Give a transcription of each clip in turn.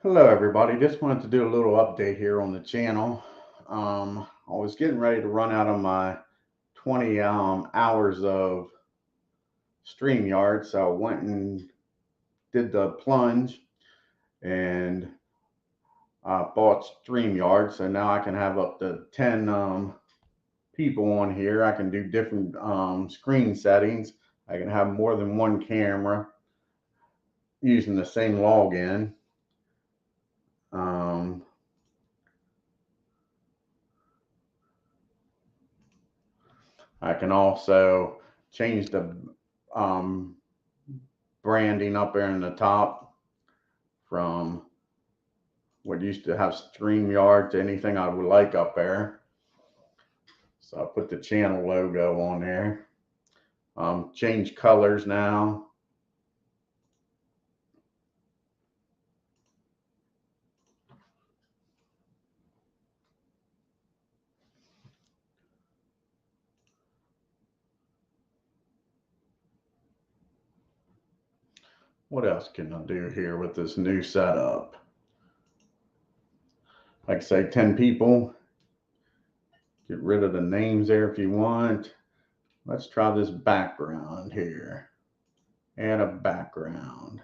Hello, everybody. Just wanted to do a little update here on the channel. I was getting ready to run out of my 20 hours of StreamYard, so I went and did the plunge and bought StreamYard. So now I can have up to 10 people on here. I can do different screen settings. I can have more than one camera using the same login. Um, I can also change the um, branding up there in the top from what used to have StreamYard to anything I would like up there. So I put the channel logo on there. Change colors now. What else can I do here with this new setup? Like I say, 10 people. Get rid of the names there if you want. Let's try this background here. Add a background.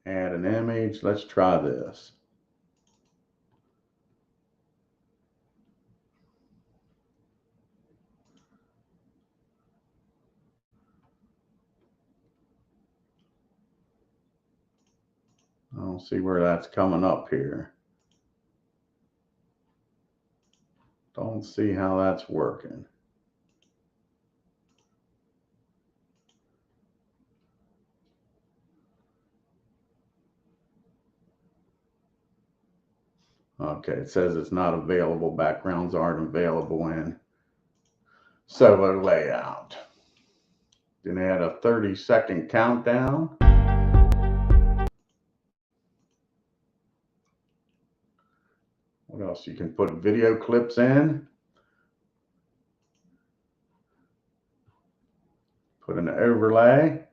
Add an image. Let's try this. I don't see where that's coming up here. Don't see how that's working. Okay, it says it's not available. Backgrounds aren't available in Solo layout. Then add a 30-second countdown. What else? You can put video clips in. Put an overlay.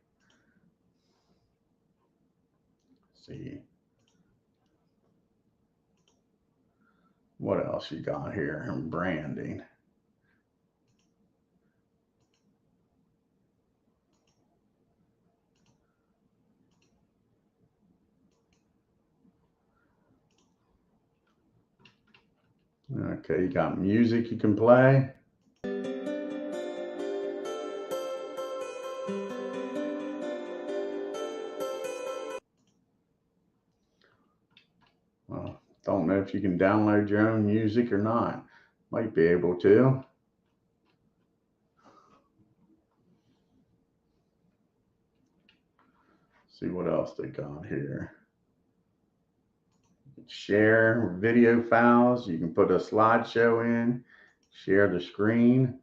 Let's see. What else you got here? Branding. Okay, you got music you can play. Well, don't know if you can download your own music or not. Might be able to. See what else they got here. Share video files. You can put a slideshow in. Share the screen.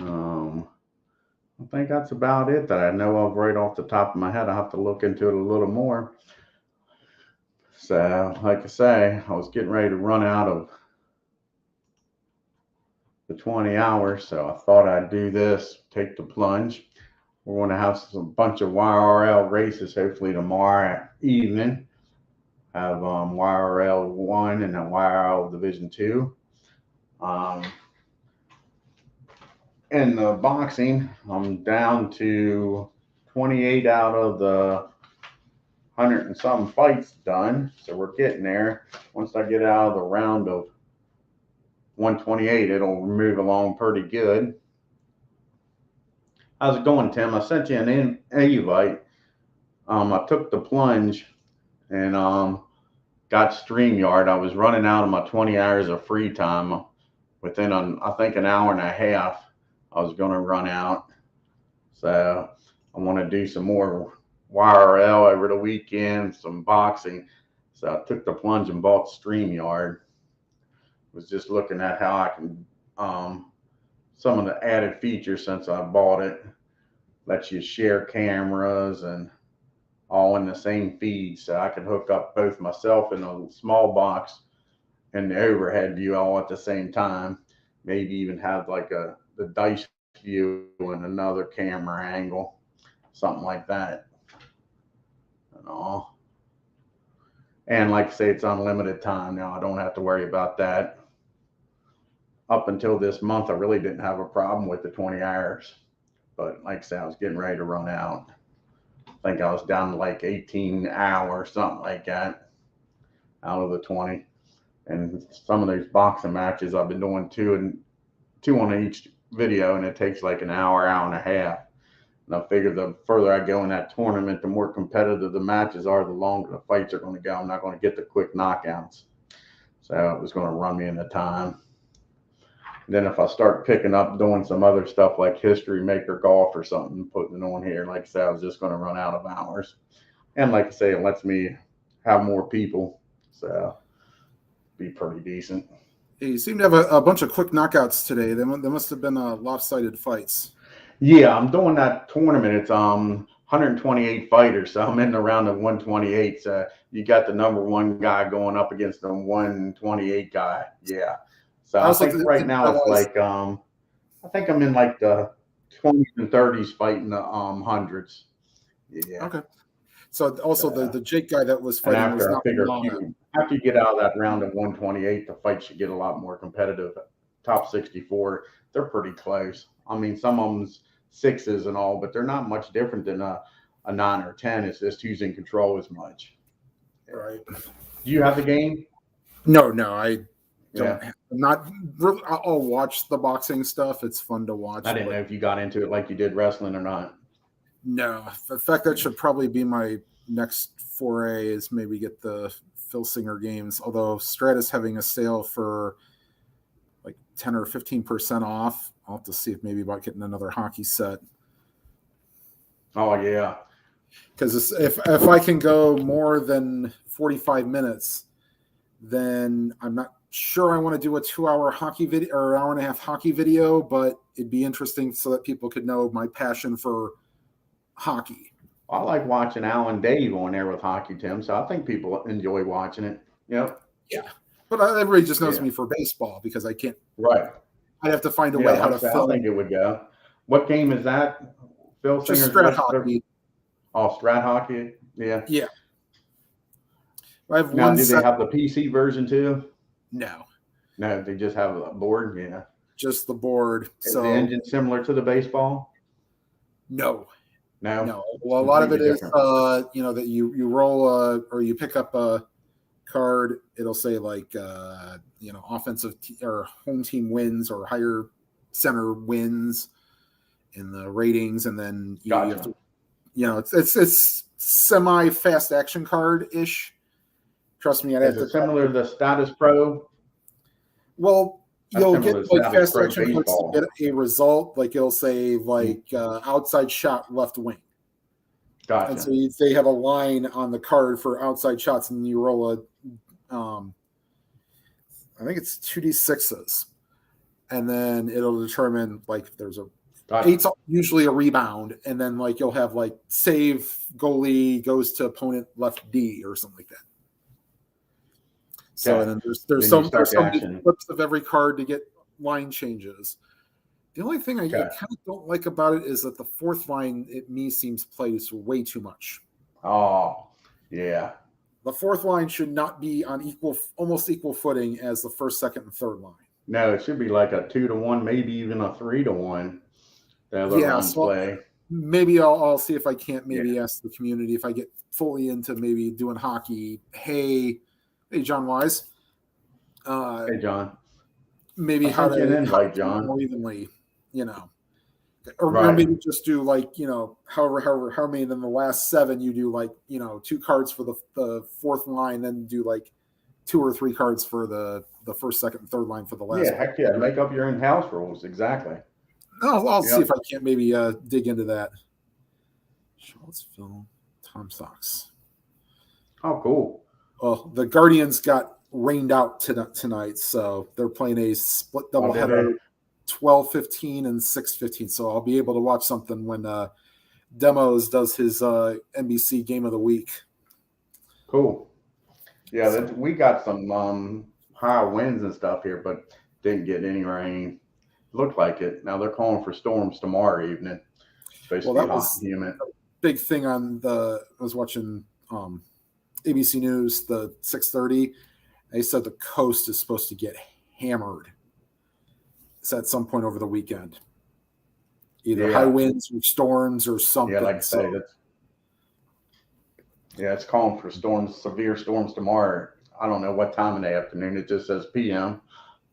I think that's about it that I know of right off the top of my head. I'll have to look into it a little more. So, like I say, I was getting ready to run out of the 20 hours, so I thought I'd do this, take the plunge. We're going to have some bunch of YRL races hopefully tomorrow evening. Have YRL 1 and a YRL Division 2. In the boxing, I'm down to 28 out of the 100 and some fights done. So we're getting there. Once I get out of the round of 128, it'll move along pretty good. How's it going, Tim? I sent you an invite. I took the plunge and got StreamYard. I was running out of my 20 hours of free time. Within, I think, an hour and a half, I was going to run out. So I want to do some more YRL over the weekend, some boxing. So I took the plunge and bought StreamYard. Was just looking at how I can, some of the added features since I bought it. Lets you share cameras and all in the same feed. So I can hook up both myself and a small box and the overhead view all at the same time. Maybe even have like the dice view and another camera angle, something like that. And all. And like I say, it's unlimited time now. I don't have to worry about that. Up until this month, I really didn't have a problem with the 20 hours. But like I said, I was getting ready to run out. I think I was down to like 18 hours, something like that, out of the 20. And some of these boxing matches, I've been doing two on each video, and it takes like an hour, hour and a half. And I figure the further I go in that tournament, the more competitive the matches are, the longer the fights are going to go. I'm not going to get the quick knockouts. So it was going to run me into time. And then if I start picking up doing some other stuff like History Maker Golf or something, putting it on here, like I said, I was just going to run out of hours. And like I say, it lets me have more people. So be pretty decent. You seem to have a bunch of quick knockouts today. They must have been lopsided fights. Yeah, I'm doing that tournament. It's 128 fighters, so I'm in the round of 128. So you got the number one guy going up against the 128 guy. Yeah. So I think right now it's like I think I'm in like the 20s and 30s fighting the hundreds. Yeah. Okay. So also the Jake guy that was fighting and was not after you get out of that round of 128, the fight should get a lot more competitive. Top 64, they're pretty close. I mean, some of them's sixes and all, but they're not much different than a 9 or 10. It's just who's in control as much. Right. Do you have the game? No, I don't. Yeah. Not really. I'll watch the boxing stuff. It's fun to watch. I didn't know if you got into it like you did wrestling or not. No. In fact, that should probably be my next foray, is maybe get the Phil Singer games. Although Stratus having a sale for like 10 or 15% off. I'll have to see if maybe about getting another hockey set. Oh yeah. Because if I can go more than 45 minutes, then I'm not sure I want to do a 2-hour hockey video or hour and a half hockey video, but it'd be interesting so that people could know my passion for hockey. I like watching Alan Dave on there with Hockey Tim, so I think people enjoy watching it. Yep. Yeah. But everybody just knows me for baseball because I can't. Right. I'd have to find a way how to film. I think it would go. What game is that? Phil Singer's Strat Hockey. Oh, Strat Hockey? Yeah. Yeah. I have now, do they have the PC version too? No. No, they just have a board? Yeah. Just the board. Is the engine similar to the baseball? No. No. Well, a lot of it is, that you roll or you pick up a card. It'll say like, offensive or home team wins or higher center wins in the ratings, and then you have to, it's semi fast action card ish. Trust me, Is it similar to the Status Pro? Well, you'll get like fast action cards to get a result. Like it'll say like outside shot left wing. Gotcha. And so they have a line on the card for outside shots, and you roll I think it's 2d6s, and then it'll determine like there's a 8's usually a rebound, and then like you'll have like save goalie goes to opponent left D or something like that. So and then there's some flips of every card to get line changes. The only thing I kind of don't like about it is that the fourth line, seems plays way too much. Oh, yeah. The fourth line should not be on almost equal footing as the first, second, and third line. No, it should be like a 2-to-1, maybe even a 3-to-1. The other play. Maybe I'll see if I can't ask the community if I get fully into maybe doing hockey. Hey, John Wise. Hey, John. Maybe how to invite John more evenly, or maybe just do like, however many in the last 7 you do like, 2 cards for the fourth line, then do like 2 or 3 cards for the first, second, and third line for the last. Yeah, heck yeah. Make up your own house rules. Exactly. I'll see if I can't maybe dig into that. Charlottesville, Tom Sox. Oh, cool. Well, the Guardians got rained out tonight, so they're playing a split doubleheader, 12:15 and 6:15. So I'll be able to watch something when Demos does his NBC Game of the Week. Cool. Yeah, we got some high winds and stuff here, but didn't get any rain. Looked like it. Now they're calling for storms tomorrow evening. Supposed Well, to be that hot was and humid. a big thing on the. I was watching ABC News, the 6:30. They said the coast is supposed to get hammered. It's at some point over the weekend. Either high winds or storms or something. Yeah, like I say, it's calling for storms, severe storms tomorrow. I don't know what time in the afternoon. It just says PM.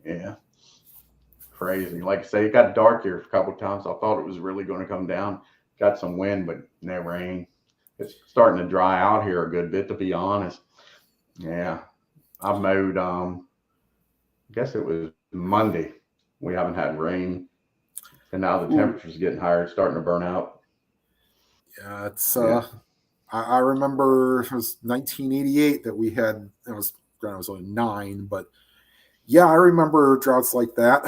Yeah. Crazy. Like I say, it got dark here a couple of times. I thought it was really going to come down. Got some wind, but no rain. It's starting to dry out here a good bit, to be honest. Yeah. I mowed, I guess it was Monday. We haven't had rain. And now the temperature's getting higher. It's starting to burn out. Yeah, it's I remember it was 1988 that we had. I was only 9, but yeah, I remember droughts like that.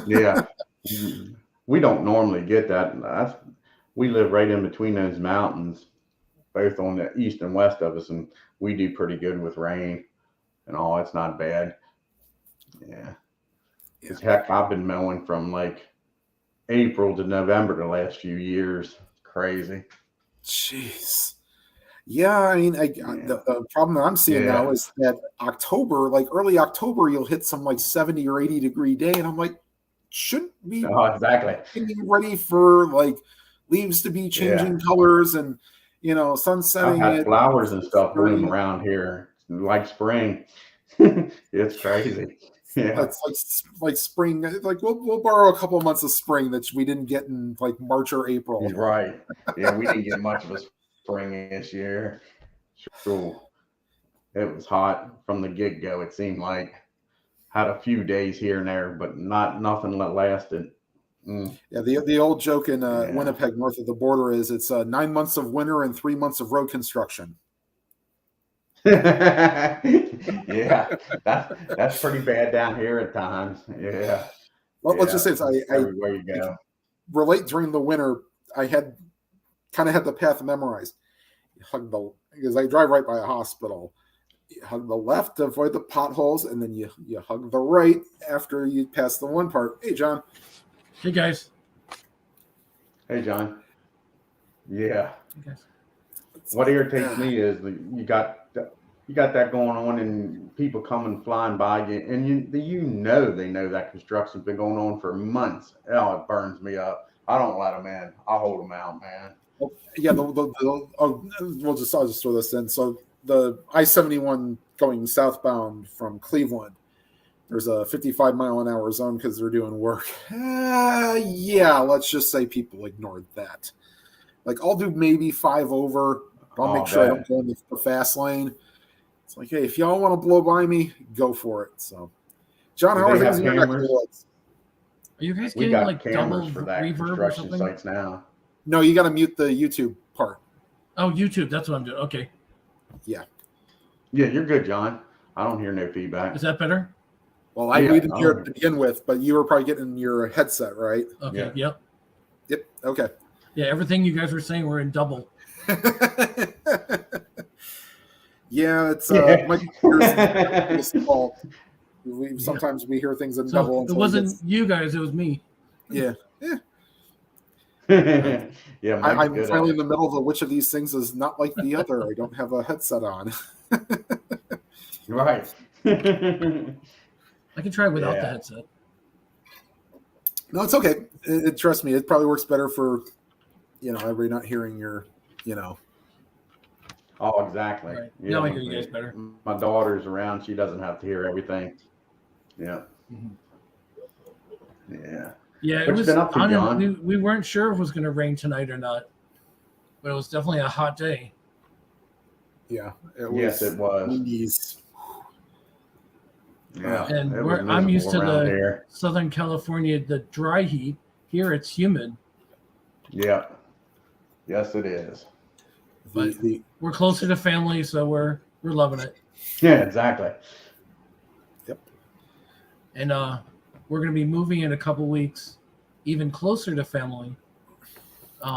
Yeah, we don't normally get that. We live right in between those mountains, both on the east and west of us, and we do pretty good with rain and all. It's not bad. Yeah. Because heck, I've been mowing from like April to November the last few years. Crazy. Jeez. Yeah, I mean, the problem that I'm seeing now is that October, like early October, you'll hit some like 70 or 80 degree day, and I'm like, shouldn't we exactly getting ready for like leaves to be changing colors and sun setting? I've had flowers and stuff bloom around here like spring. It's crazy. Yeah, it's like spring. Like we'll borrow a couple of months of spring that we didn't get in like March or April. Right. Yeah, we didn't get much of a spring this year. Sure. It was hot from the get-go. It seemed like had a few days here and there, but nothing that lasted. Yeah, the old joke in Winnipeg, north of the border, is it's 9 months of winter and 3 months of road construction. Yeah, that's pretty bad down here at times. Yeah. Well, let's just say everywhere you go. Relate during the winter. I had the path memorized. You hug because I drive right by a hospital. You hug the left to avoid the potholes, and then you hug the right after you pass the one part. Hey, John. Hey, guys. Hey, John. Yeah. Hey, guys. What irritates me is you got that going on, and people coming flying by you, and they know that construction's been going on for months. Oh, it burns me up. I don't let them in. I'll hold them out, man. Well, yeah, I'll just throw this in. So the I-71 going southbound from Cleveland, there's a 55-mile-an-hour zone because they're doing work. Yeah, let's just say people ignored that. Like, I'll do maybe 5 over. I'll make sure I don't go in the fast lane. It's like, hey, if y'all want to blow by me, go for it. So, John, how are things in your neck of the woods? Are you guys getting like double for that reverb or something? Sites now. No, you got to mute the YouTube part. Oh, YouTube. That's what I'm doing. Okay. Yeah. Yeah, you're good, John. I don't hear no feedback. Is that better? Well, we didn't hear it to begin with, but you were probably getting your headset, right? Okay. Yeah. Yep. Okay. Yeah, everything you guys were saying were in double. Yeah, it's my computer's fault. Sometimes we hear things in double. It wasn't you guys; it was me. Yeah. Yeah. I'm finally in the middle of which of these things is not like the other. I don't have a headset on. Right. I can try without the headset. No, it's okay. Trust me, it probably works better for everybody not hearing your. Oh, exactly. Right. Now I hear you guys better. My daughter's around; she doesn't have to hear everything. Yeah. Mm-hmm. Yeah. Yeah, it was. We weren't sure if it was going to rain tonight or not, but it was definitely a hot day. Yeah. Yes, it was. Windies. Yeah. And I'm used to the Southern California, the dry heat. Here it's humid. Yeah. Yes, it is. But we're closer to family, so we're loving it. Yeah, exactly. Yep. And we're going to be moving in a couple weeks, even closer to family.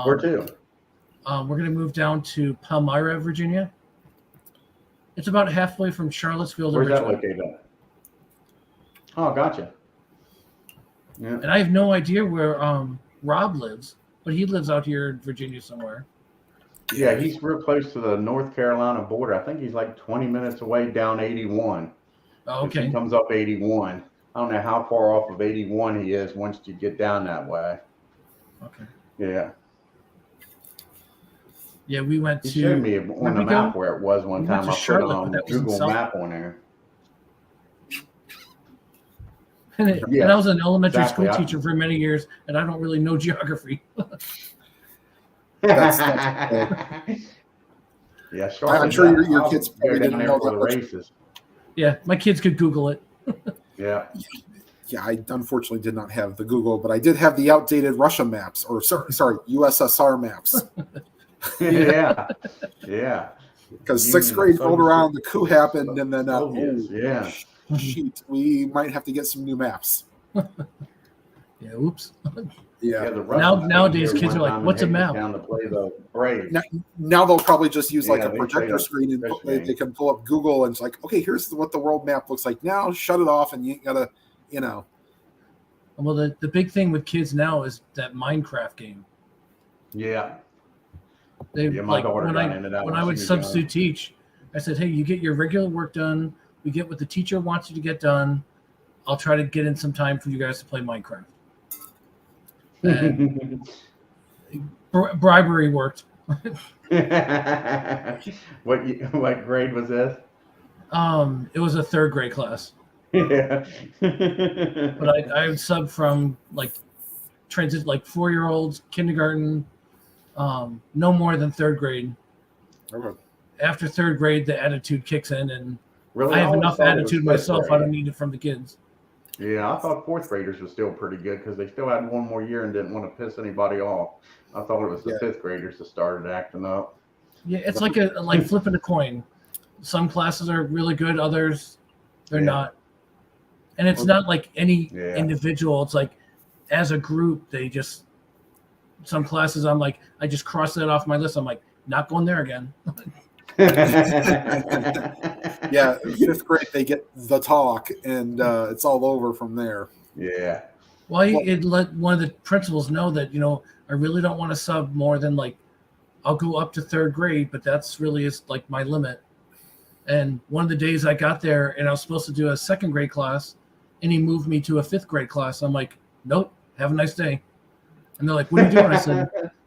Where to? We're going to move down to Palmyra, Virginia. It's about halfway from Charlottesville to Where's Richmond. that located at? Oh, gotcha. Yeah. And I have no idea where Rob lives, but he lives out here in Virginia somewhere. Yeah, he's real close to the North Carolina border. I think he's like 20 minutes away down 81. Oh, If he okay. comes up 81. I don't know how far off of 81 he is once you get down that way. Okay. Yeah. Yeah, we went He to. showed me on the map where it was one We went time. to I Charlotte, but put that was in Google South- Map on there. And Yeah, I was an elementary exactly. school teacher for many years, and I don't really know geography. That's Yeah, Charlotte. I'm sure your kids go probably down didn't there know for that the much. races. Yeah, my kids could Google it. Yeah. Yeah, I unfortunately did not have the Google, but I did have the outdated Russia maps, or sorry, USSR maps. Yeah. Yeah. Because Union sixth grade rolled Soviet- around, the coup happened, and then Soviets, yeah. shoot, we might have to get some new maps. Yeah, oops. Yeah. The Russians Nowadays, came here kids are one like, time "What's a and map?" Down to play the Braves. Now they'll probably just use like Yeah, a they projector played a screen and fish they game. can pull up Google and it's like, okay, here's what the world map looks like now. Shut it off, and you gotta, Well, the big thing with kids now is that Minecraft game. Yeah. They Yeah, my like daughter when got into that when when I would she was young. substitute teach, I said, "Hey, you get your regular work done. We get what the teacher wants you to get done. I'll try to get in some time for you guys to play Minecraft." And bribery worked. What grade was this? It was a third grade class, Yeah. but I would sub from like transit like 4-year-olds, kindergarten, no more than third grade. Okay. After third grade, the attitude kicks in, and Really, I have always enough thought it was attitude fifth myself. I grade. don't need it from the kids. Yeah, I thought fourth graders were still pretty good because they still had one more year and didn't want to piss anybody off. I thought it was the fifth graders that started acting up. Yeah, it's like flipping a coin. Some classes are really good, others they're Yeah. not. And it's not like any Yeah. individual. It's like as a group, they just some classes I'm like, I just cross that off my list. I'm like, not going there again. Yeah, fifth grade they get the talk, and it's all over from there. Yeah. Well, it let one of the principals know that I really don't want to sub more than like I'll go up to third grade, but that's really is like my limit. And one of the days I got there and I was supposed to do a second grade class, and he moved me to a fifth grade class. I'm like, nope, have a nice day. And they're like, what are you doing?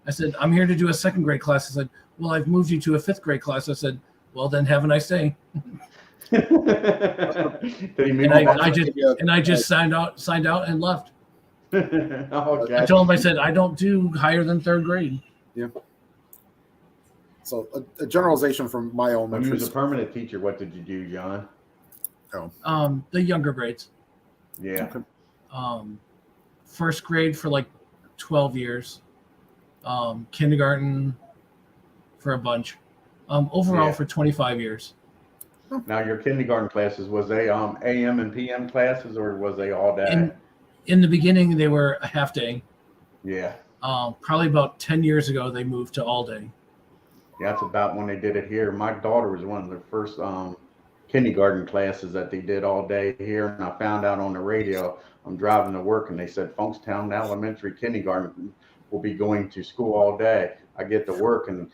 I said, I'm here to do a second grade class. I said, well, I've moved you to a fifth grade class. I said, well, then have a nice day. Did he move And on? I just signed out and left. Okay. I told him, I said, I don't do higher than third grade. Yeah. So a generalization from my When you elementary was a school. permanent teacher, what did you do, John? The younger grades. Yeah. First grade for like 12 years. Kindergarten for a bunch. Overall Yeah. for 25 years. Now your kindergarten classes, was they AM and PM classes or was they all day? In the beginning, they were a half day. Yeah. Probably about 10 years ago, they moved to all day. Yeah, that's about when they did it here. My daughter was one of the first kindergarten classes that they did all day here, and I found out on the radio. I'm driving to work, and they said Funkstown Elementary Kindergarten will be going to school all day. I get to work, and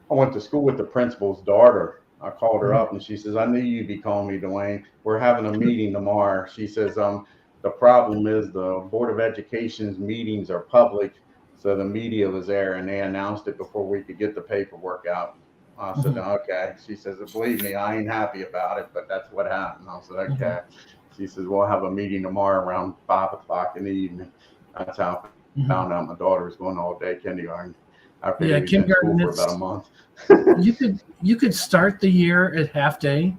I went to school with the principal's daughter. I called her up, and she says, "I knew you'd be calling me, Dwayne. We're having a meeting tomorrow." She says, "The problem is the Board of Education's meetings are public." So the media was there and they announced it before we could get the paperwork out. I said, okay. She says, believe me, I ain't happy about it, but that's what happened. I said, okay. She says, we'll have a meeting tomorrow around 5:00 in the evening. That's how I found out my daughter was going all day kindergarten. After Yeah, we was in kindergarten, school for about a month. you could start the year at half day,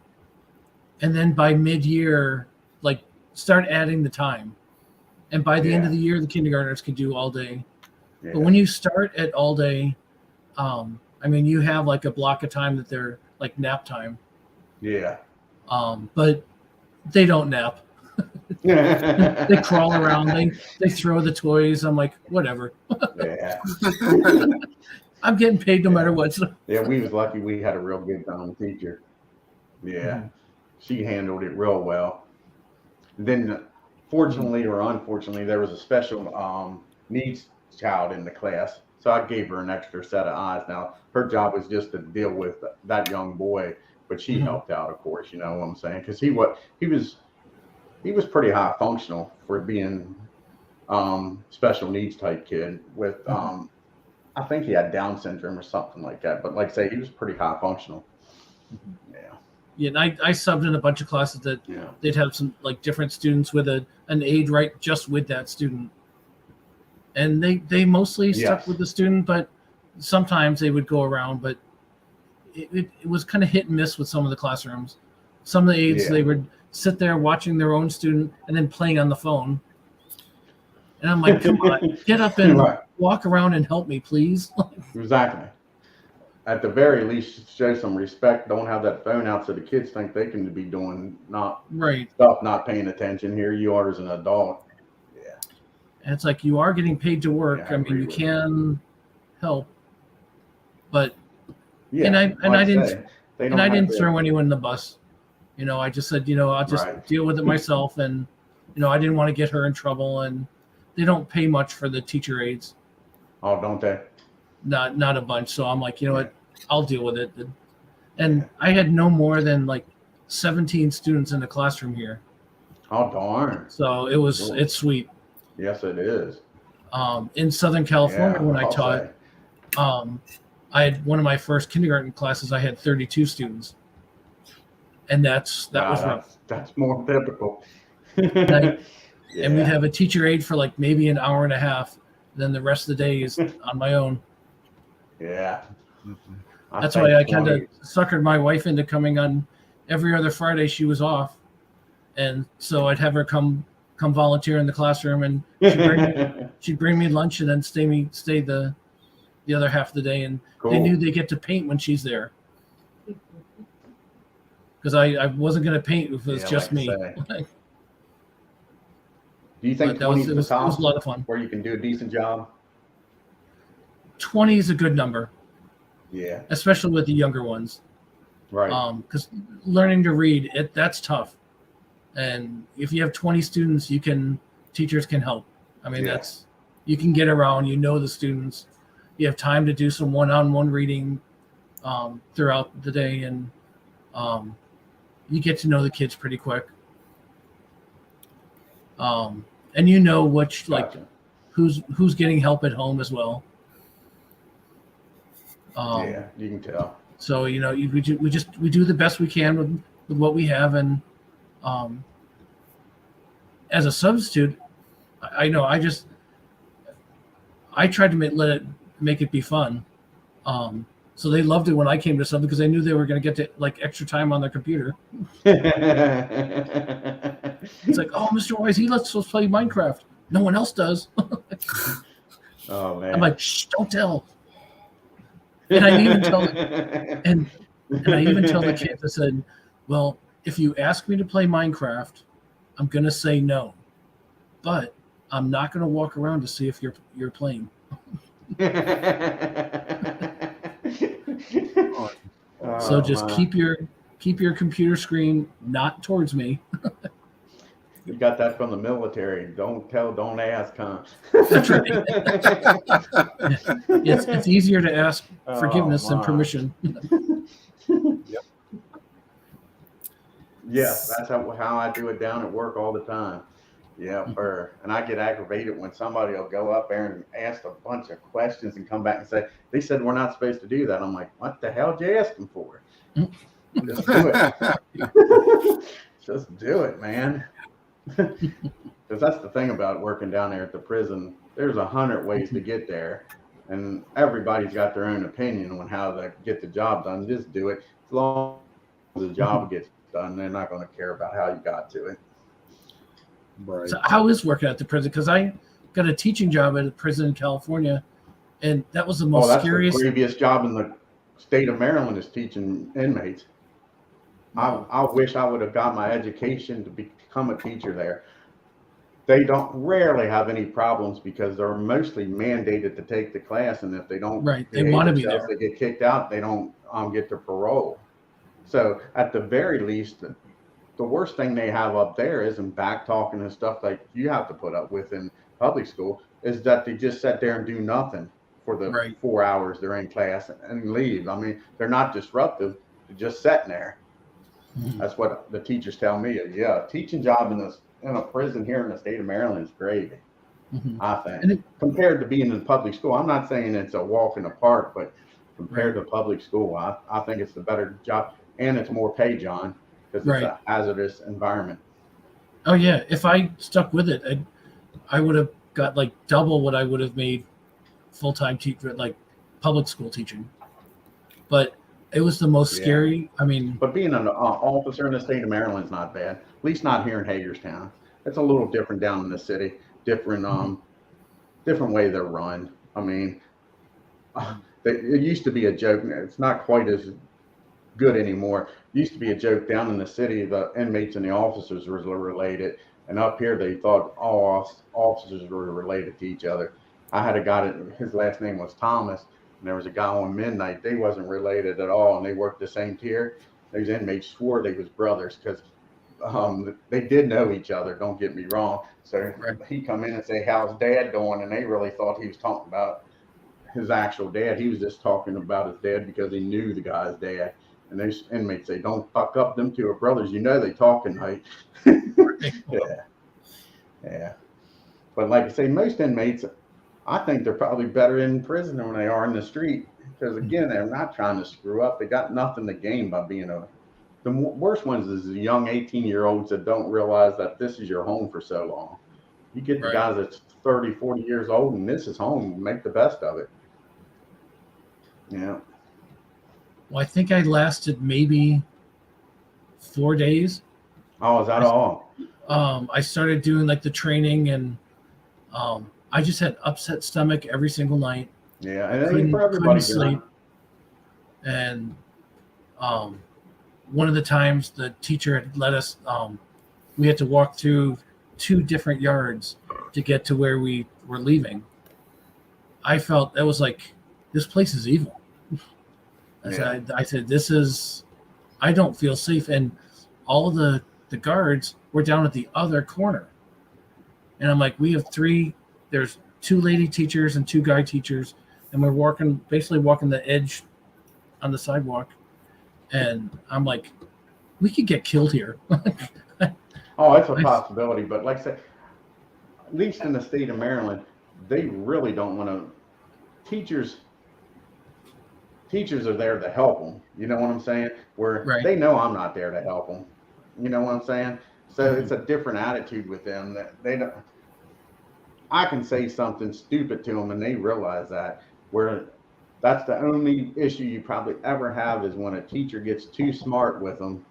and then by mid-year, like start adding the time. And by the end of the year, the kindergartners could do all day. Yeah. But when you start at all day, you have like a block of time that they're like nap time. Yeah. But they don't nap. They crawl around. They throw the toys. I'm like, whatever. Yeah. I'm getting paid no matter what. So. Yeah, we was lucky we had a real good teacher. Yeah. She handled it real well. Then, fortunately or unfortunately, there was a special needs child in the class, so I gave her an extra set of eyes. Now, her job was just to deal with that young boy, but she Mhm. helped out, of course. You know what I'm saying? Because he was pretty high functional for being special needs type kid with I think he had Down syndrome or something like that. But like I say, he was pretty high functional. Yeah, Yeah, and I subbed in a bunch of classes that yeah, they'd have some like different students with an aide right just with that student, and they mostly stuck yes, with the student, but sometimes they would go around. But it was kind of hit and miss with some of the classrooms. Some of the aides, yeah. they would sit there watching their own student and then playing on the phone, and I'm like, come on, get up and Right, walk around and help me, please. exactly. At the very least, show some respect. Don't have that phone out so the kids think they can be doing not Right. stuff, not paying attention. Here you are as an adult. Yeah, And it's like you are getting paid to work. yeah, I I mean, agree you with you. can help, but and Yeah, I and like I I didn't say, they and don't I have didn't to. throw anyone in the bus. I just said, I'll just Right. deal with it myself, and I didn't want to get her in trouble, and they don't pay much for the teacher aides, Oh, don't they? not a bunch. So I'm like, Yeah, what, I'll deal with it. And yeah. I had no more than like 17 students in the classroom here, Oh, darn. so Cool. it's sweet. Yes, it is. In Southern California, Yeah, when I I'll taught, say. um, I had one of my first kindergarten classes. I had 32 students, and that Wow, was rough. that's more typical. And we'd Yeah. have a teacher aide for like maybe an hour and a half. Then the rest of the day is on my own. Yeah. Mhm. I That's think why I kind of 20. suckered my wife into coming on every other Friday. She was off, and so I'd have her come volunteer in the classroom, and she'd bring me lunch, and then stay the other half of the day. And they knew Cool. they get to paint when she's there, because I wasn't going to paint if it was Yeah, just like I me. say. Do you think But 20 is it the was a top lot of fun. where you can do a decent job? 20 is a good number, Yeah. especially with the younger ones. Right. Because learning to read, that's tough. And if you have 20 students, teachers can help. I mean, Yeah. you can get around, the students, you have time to do some one-on-one reading throughout the day, and you get to know the kids pretty quick. And which, like, Gotcha. who's getting help at home as well. Yeah, you can tell. So we do the best we can with what we have, and as a substitute, I know I tried to make it be fun. So they loved it when I came to something because they knew they were going to get to like extra time on their computer. It's like, oh, Mr. Wise, he lets us play Minecraft. No one else does. Oh man. I'm like, shh, don't tell. And I even tell and I even tell the kids, I said, well, if you ask me to play Minecraft, I'm gonna say no, but I'm not gonna walk around to see if you're playing. So just my. keep your computer screen not towards me. You got that from the military. Don't tell, don't ask, huh? That's right. It's easier to ask forgiveness than my. permission. Yes, that's how I do it down at work all the time. Yeah, and I get aggravated when somebody will go up there and ask a bunch of questions and come back and say, they said we're not supposed to do that. I'm like, what the hell did you ask them for? Just do it. Just do it, man. Because that's the thing about working down there at the prison. There's 100 ways to get there, and everybody's got their own opinion on how to get the job done. Just do it. As long as the job gets done, they're not going to care about how you got to it. Right. So how is working at the prison? Because I got a teaching job at a prison in California, and that was the most That's scariest. the previous job in the state of Maryland is teaching inmates. I wish I would have got my education to become a teacher there. They don't rarely have any problems because they're mostly mandated to take the class, and if they don't Right, they behave want to be themselves, there. they get kicked out. They don't get their parole. So at the very least, the worst thing they have up there isn't back talking and stuff like you have to put up with in public school, is that they just sit there and do nothing for the Right. 4 hours they're in class and leave. I mean, they're not disruptive. They're just sitting there. Mhm. That's what the teachers tell me. Yeah, a teaching job in a prison here in the state of Maryland is gravy, Mhm. I think. And it, Compared to being in public school, I'm not saying it's a walk in the park, but compared to public school, I think it's the better job, and it's more pay, John, because it's Right. a hazardous environment. oh yeah, if I stuck with it, I would have got like double what I would have made full-time teacher, like public school teaching. But it was the most Yeah. scary. I mean, But being an officer in the state of Maryland is not bad. At least not here in Hagerstown. It's a little different down in the city. Different way they're run. I mean, it used to be a joke. It's not quite as good anymore. It used to be a joke down in the city. The inmates and the officers were related, and up here they thought all officers were related to each other. I had a guy that his last name was Thomas, and there was a guy on Midnight. They wasn't related at all, and they worked the same tier. Those inmates swore they was brothers because they did know each other. Don't get me wrong. So Right. he come in and say, "How's Dad doing?" And they really thought he was talking about his actual dad. He was just talking about his dad because he knew the guy's dad. And those inmates say, "Don't fuck up. Them two are brothers. You know they talking, right?" Yeah, yeah. But like I say, most inmates, I think they're probably better in prison than they are in the street because again, they're not trying to screw up. They got nothing to gain by being a. The worst ones is the young 18-year-olds that don't realize that this is your home for so long. You get the Right. guys that's 30, 40 years old and this is home. Make the best of it. Yeah. well, I think I lasted maybe 4 days. Oh, is that all? I started doing like the training, and I just had upset stomach every single night. Yeah, and it ain't Couldn't, for couldn't everybody. sleep. John. And one of the times the teacher had let us, we had to walk through 2 different yards to get to where we were leaving. I felt that was like, this place is evil. I said, this is, I don't feel safe. And all the guards were down at the other corner. And I'm like, we have 3, there's 2 lady teachers and 2 guy teachers. And we're basically walking the edge on the sidewalk. And I'm like, we could get killed here. Oh, it's a possibility. But like I said, at least in the state of Maryland, they really don't want to. Teachers are there to help them. You know what I'm saying? Where Right. they know I'm not there to help them. You know what I'm saying? So it's a different attitude with them that they don't. I can say something stupid to them and they realize that. Where that's the only issue you probably ever have is when a teacher gets too smart with them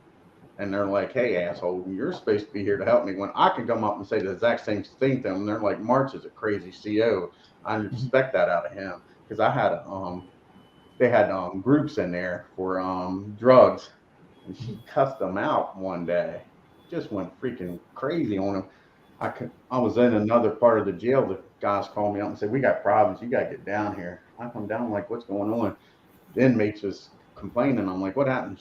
and they're like, "Hey, asshole, you're supposed to be here to help me." When I can come up and say the exact same thing to them, and they're like, "March is a crazy CO." I expect that out of him because I had they had groups in there for drugs, and he cussed them out one day. Just went freaking crazy on them. I was in another part of the jail. The guys called me up and said, "We got problems. You got to get down here." I come down, I'm like, "What's going on?" The inmates was complaining. I'm like, "What happened?"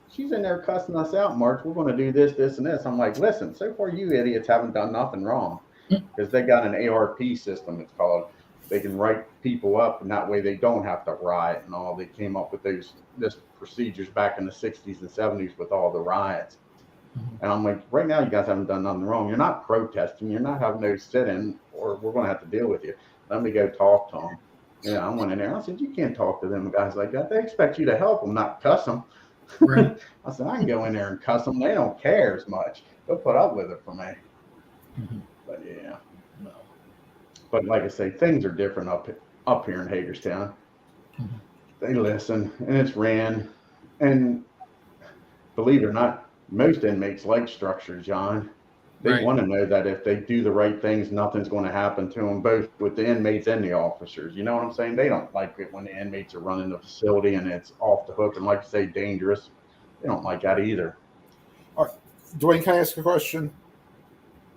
She's in there cussing us out, March. We're going to do this, this, and this. I'm like, "Listen, so far you idiots haven't done nothing wrong because they got an ARP system, it's called. They can write people up, and that way they don't have to riot and all. They came up with this procedures back in the 60s and 70s with all the riots. And I'm like, right now you guys haven't done nothing wrong. You're not protesting. You're not having no sit-in, or we're going to have to deal with you. Let me go talk to them." Yeah, I went in there. I said, "You can't talk to them guys like that. They expect you to help them, not cuss them." Right. I said, "I can go in there and cuss them. They don't care as much. They'll put up with it for me." Mhm. But yeah. No. But like I say, things are different up here in Hagerstown. Mhm. They listen, and it's ran. And believe it or not, most inmates like structure, John. They Right. want to know that if they do the right things, nothing's going to happen to them, both with the inmates and the officers. You know what I'm saying? They don't like it when the inmates are running the facility and it's off the hook and, like I say, dangerous. They don't like that either. Dwayne, can I ask a question?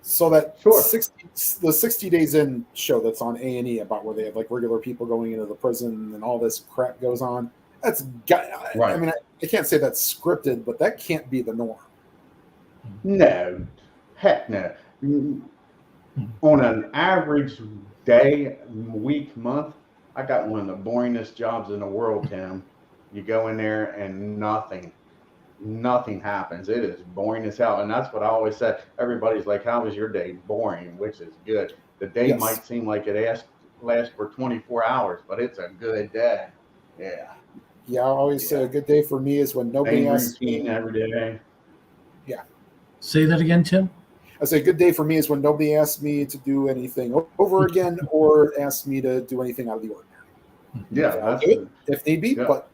So that Sure. 60 Days In show that's on A&E about where they have like regular people going into the prison and all this crap goes on. That's got. Right. I mean, I can't say that's scripted, but that can't be the norm. No, heck no. On an average day, week, month, I got one of the boringest jobs in the world, Tim. You go in there and nothing happens. It is boring as hell. And that's what I always said. Everybody's like, how was your day? Boring, which is good. The day Yes. might seem like it lasts for 24 hours, but it's a good day. Yeah. Yeah, I always say a good day for me is when nobody Same asks routine me. every day. Say that again, Tim. I say a good day for me is when nobody asks me to do anything over again or asks me to do anything out of the ordinary. Yeah, I'll that's do it if need be, yeah. but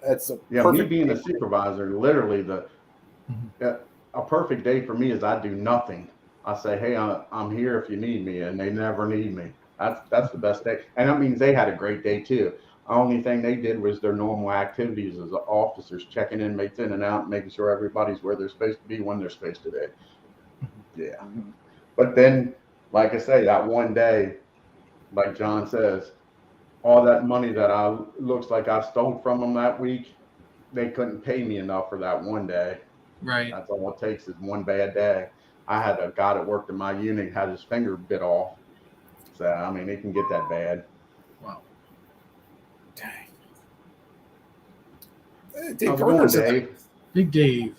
that's a Yeah, perfect me being day a for me. supervisor, literally Mhm. a perfect day for me is I do nothing. I say, hey, I'm here if you need me, and they never need me. That's the best day, and that means they had a great day too. The only thing they did was their normal activities as officers, checking inmates in and out, making sure everybody's where they're supposed to be when they're supposed to be. Yeah, Mhm. but then, like I say, that one day, like John says, all that money that I looks like I stole from them that week, they couldn't pay me enough for that one day. Right. That's all it takes is one bad day. I had a guy that worked in my unit had his finger bit off. So I mean, it can get that bad. Wow. Dang. How's Dave it going, Gardner's in there. Dave? Big Dave.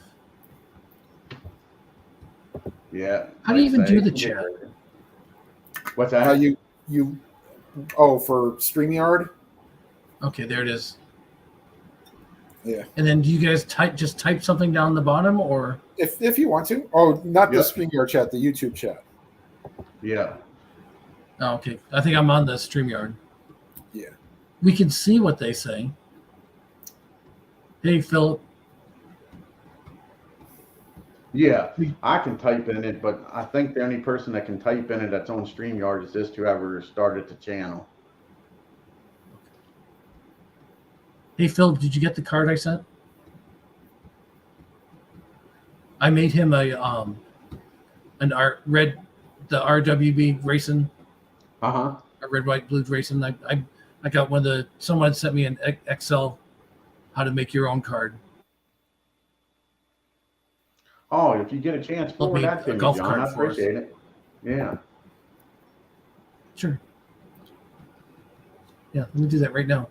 Yeah. How do you like even I say, do the it can get chat? crazy. What's that? You oh, for StreamYard? Okay, there it is. Yeah. And then do you guys just type something down the bottom, or If you want to. Oh, not the Yep. StreamYard chat, the YouTube chat. Yeah. oh, okay? I think I'm on the StreamYard. Yeah. We can see what they say. Hey, Philip. Yeah. I can type in it, but I think the only person that can type in it that's on StreamYard is just whoever started the channel. Hey, Philip. Did you get the card I sent? I made him the RWB racing, Uh-huh. a red, white, blue racing. I got one of the someone sent me an Excel how to make your own card. Oh, if you get a chance, Built forward me that to a me, golf John. cart I for us. appreciate it. Yeah. Sure. Yeah, let me do that right now.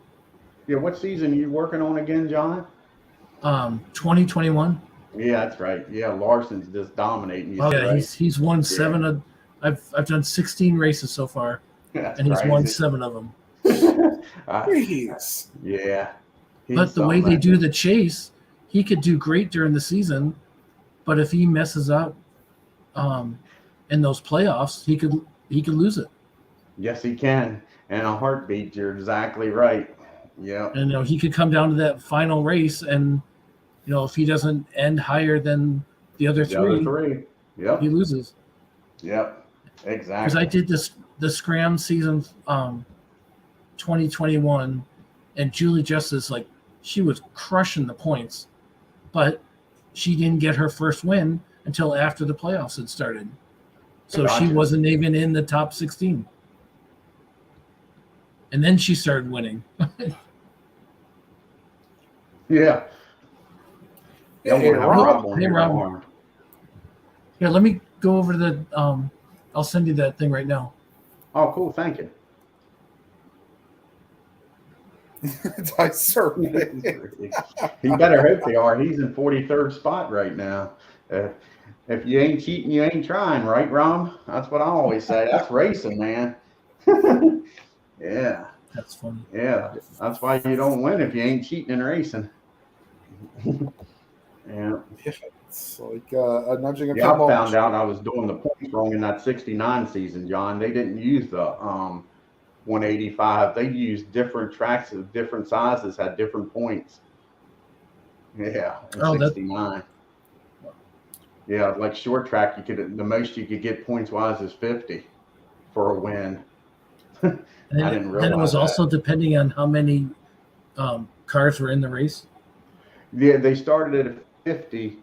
Yeah, what season are you working on again, John? 2021. Yeah, that's right. Yeah, Larson's just dominating you. Oh yeah, right? he's won 7 of. I've done 16 races so far, That's and he's won crazy. 7 of them. Jeez. Yeah. But the way they do the chase, he could do great during the season, but if he messes up in those playoffs, he could lose it. Yes, he can. And a heartbeat, you're exactly right. Yeah. And he could come down to that final race, and if he doesn't end higher than the other The other three, three. Yep. he loses. Yep. Because Exactly. I did the Scram season 2021, and Julie Justice, like, she was crushing the points, but she didn't get her first win until after the playoffs had started. So she Gotcha. wasn't even in the top 16. And then she started winning. Yeah. Yeah, I'm Hey, gonna have Rob. Rob on Hey, here Rob. tomorrow. Yeah, let me go over to the I'll send you that thing right now. Oh, cool. Thank you. Sir. He better hope they are. He's in 43rd spot right now. If you ain't cheating, you ain't trying, right, Rom? That's what I always say. That's racing, man. Yeah. That's funny. Yeah. That's why you don't win if you ain't cheating and racing. Yeah. It's like a nudging a Yeah, I pinball found machine. out I was doing the points wrong in that 69 season, John. They didn't use the 185. They used different tracks of different sizes, had different points. Yeah, in Oh, that- 69. Yeah, like short track, the most you could get points wise is 50 for a win. And I didn't then it was realize that. also depending on how many cars were in the race. Yeah, they started at 50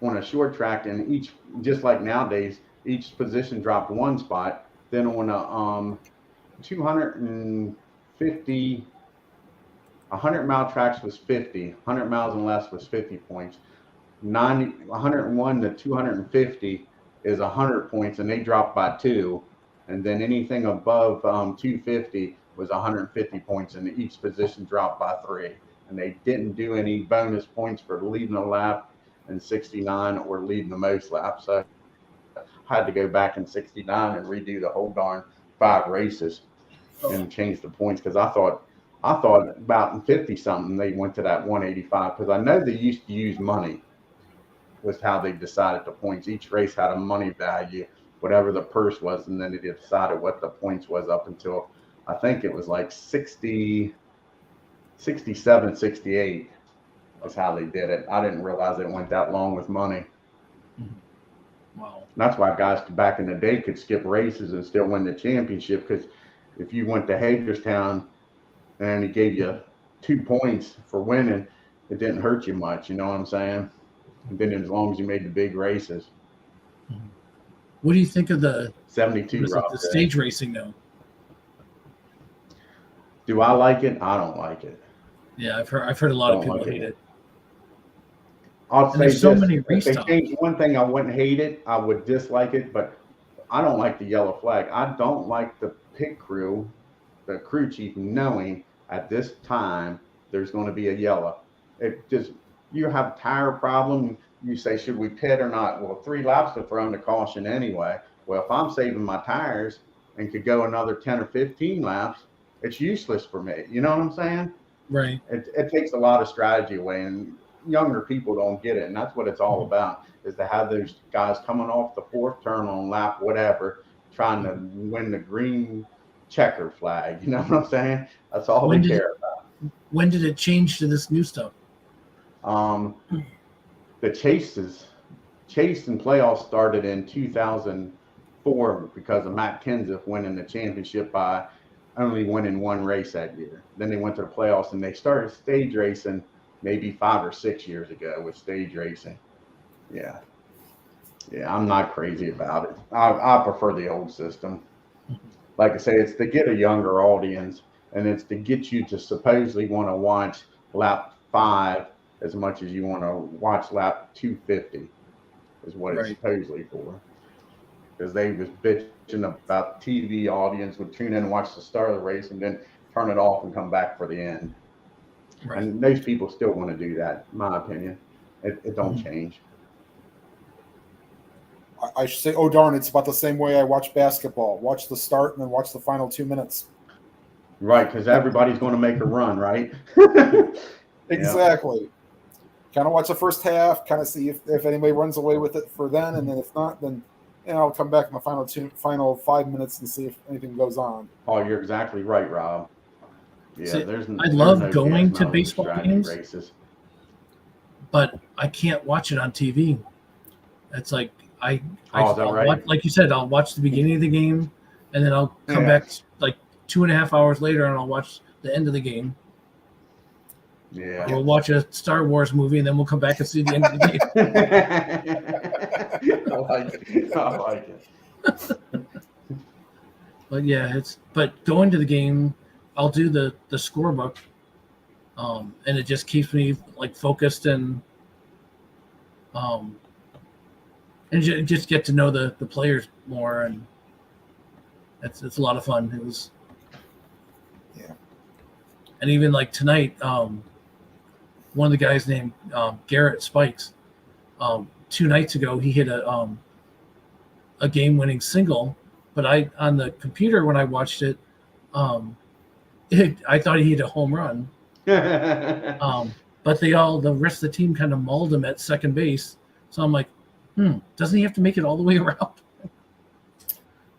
on a short track, and each, just like nowadays, each position dropped 1 spot. Then on a 250, 100-mile tracks was 50. 100 miles and less was 50 points. 101 to 250 is 100 points, and they dropped by 2. And then anything above 250 was 150 points, and each position dropped by 3. And they didn't do any bonus points for leading a lap in 69 or leading the most laps. So I had to go back in 69 and redo the whole darn 5 races and change the points, because I thought about in 50 something they went to that 185, because I know they used to use money was how they decided the points. Each race had a money value, whatever the purse was, and then they decided what the points was up until I think it was like 60, 67, 68 was how they did it. I didn't realize it went that long with money. Wow. And that's why guys back in the day could skip races and still win the championship, because if you went to Hagerstown and he gave you 2 points for winning, it didn't hurt you much. You know what I'm saying? And then as long as you made the big races. What do you think of the 72 the stage racing now? Do I like it? I don't like it. Yeah, I've heard a lot of people hate it. I'll And say there's so this, many if they restarts. changed one thing, I wouldn't hate it. I would dislike it, but I don't like the yellow flag. I don't like the pit crew, the crew chief, knowing at this time there's going to be a yellow. It just, you have a tire problem, you say, should we pit or not? Well, 3 laps to throw in the caution anyway. Well, if I'm saving my tires and could go another 10 or 15 laps, it's useless for me. You know what I'm saying? Right. It takes a lot of strategy away, and younger people don't get it. And that's what it's all about, is to have those guys coming off the 4th turn on lap, whatever, trying to win the green checker flag. You know what I'm saying? That's all they care about. When did it change to this new stuff? The chase and playoffs started in 2004 because of Matt Kenseth winning the championship by only winning 1 race that year. Then they went to the playoffs, and they started stage racing maybe 5 or 6 years ago with stage racing. Yeah, I'm not crazy about it. I prefer the old system. Like I say, it's to get a younger audience, and it's to get you to supposedly want to watch lap 5 as much as you want to watch lap 250 is what it's supposedly for. Because they was bitching about the TV audience would tune in and watch the start of the race and then turn it off and come back for the end. Right. And those people still want to do that, in my opinion. It don't change. I should say, oh darn, it's about the same way I watch basketball. Watch the start and then watch the final 2 minutes. Right, because everybody's going to make a run, right? Exactly. Kind of watch the first half, kind of see if anybody runs away with it for then, and then if not, then I'll come back in the final 5 minutes and see if anything goes on. Oh, you're exactly right, Rob. Yeah, see, I love going to baseball games, races, but I can't watch it on TV. It's like is that right? watch, like you said, I'll watch the beginning of the game, and then I'll come back like 2.5 hours later, and I'll watch the end of the game. Yeah, we'll watch a Star Wars movie, and then we'll come back and see the end of the game. I like it. But yeah, but going to the game, I'll do the scorebook, and it just keeps me like focused and just get to know the players more, and it's a lot of fun. It was, and even like tonight, one of the guys named Garrett Spikes, 2 nights ago he hit a game-winning single, but on the computer when I watched it, I thought he hit a home run. But the rest of the team kind of mauled him at second base. So I'm like, doesn't he have to make it all the way around?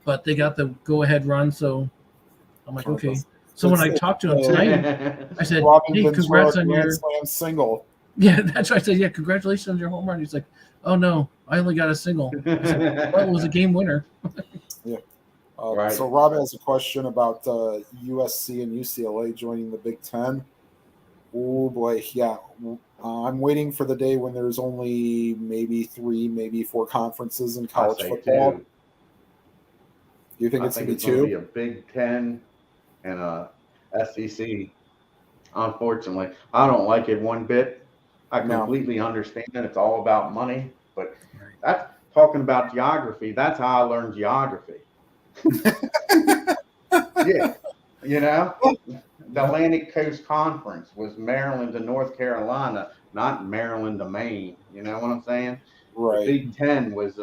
But they got the go-ahead run, so I'm like, okay. So when I talked to him tonight, I said, hey, congrats on your slam single. Yeah, that's right. I said, yeah, congratulations on your home run. He's like, oh, no, I only got a single. I said, well, it was a game winner. Yeah. Right. So Rob has a question about USC and UCLA joining the Big Ten. Oh, boy, yeah. I'm waiting for the day when there's only maybe 3, maybe 4 conferences in college football. 2. You think it's going to be 2? Going to be a Big Ten and a SEC. Unfortunately, I don't like it one bit. I No. completely understand it. It's all about money, but Right. that's talking about geography. That's how I learned geography. Yeah, you know, the Atlantic Coast Conference was Maryland to North Carolina, not Maryland to Maine. You know what I'm saying? The Right. Big Ten was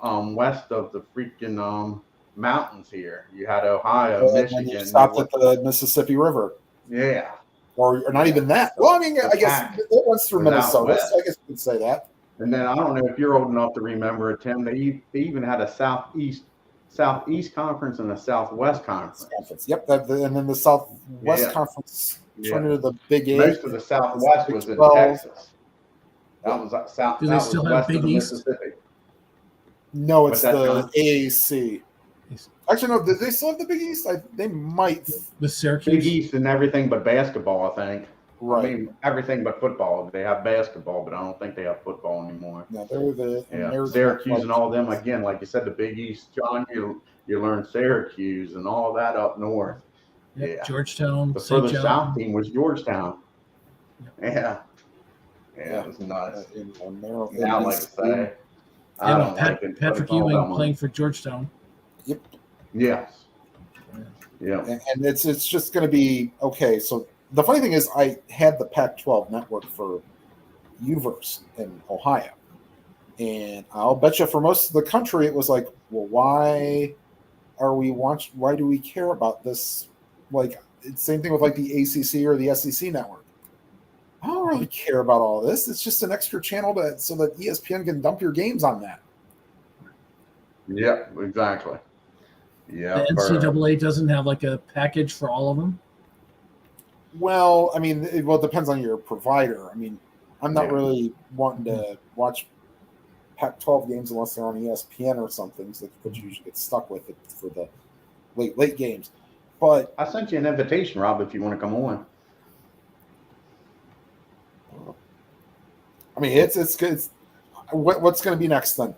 west of the freaking mountains here. You had Ohio, And then you Michigan. stopped at the Mississippi River, Yeah, or not yeah. even that. The- Well, I mean, the I guess pack it runs through was out Minnesota, west. so I guess you could say that. And then I don't know if you're old enough to remember it, Tim. They even had a Southeast Conference and a Southwest Conference. Conference. Yep. And then the Southwest Yeah. Conference Yeah. turned into the Big Eight. Most of the Southwest Big was in 12. Texas. That was south. Do they That still was have west Big of the East? Mississippi. No, What's it's that, the John? AAC. Actually, no. Do they still have the Big East? They might. With Big Syracuse. East and everything but basketball, I think. Right. I mean, everything but football. They have basketball, but I don't think they have football anymore. No, they're the Yeah, American Syracuse and Athletic all of them Conference. again, like you said, the Big East, John. You learn Syracuse and all that up north. Yep, Yeah. Georgetown. The St. further John. south team was Georgetown. Yeah, Yeah. it was nuts. In Maryland. Now, like I say, I Yeah, don't Pat, like it. but Patrick it's all about Ewing money. playing for Georgetown. Yes. Yeah. And it's just going to be okay. So the funny thing is, I had the Pac-12 network for UVerse in Ohio, and I'll bet you for most of the country, it was like, well, why are we watch? Why do we care about this? Like, it's same thing with like the ACC or the SEC network. I don't really care about all this. It's just an extra channel so that ESPN can dump your games on that. Yep. Exactly. Yeah. The NCAA doesn't have like a package for all of them. Well, I mean, it depends on your provider. I mean, I'm not Yeah. really wanting to watch Pac-12 games unless they're on ESPN or something, so that you usually get stuck with it for the late games. But I sent you an invitation, Rob, if you want to come on. I mean, it's good. What's going to be next then?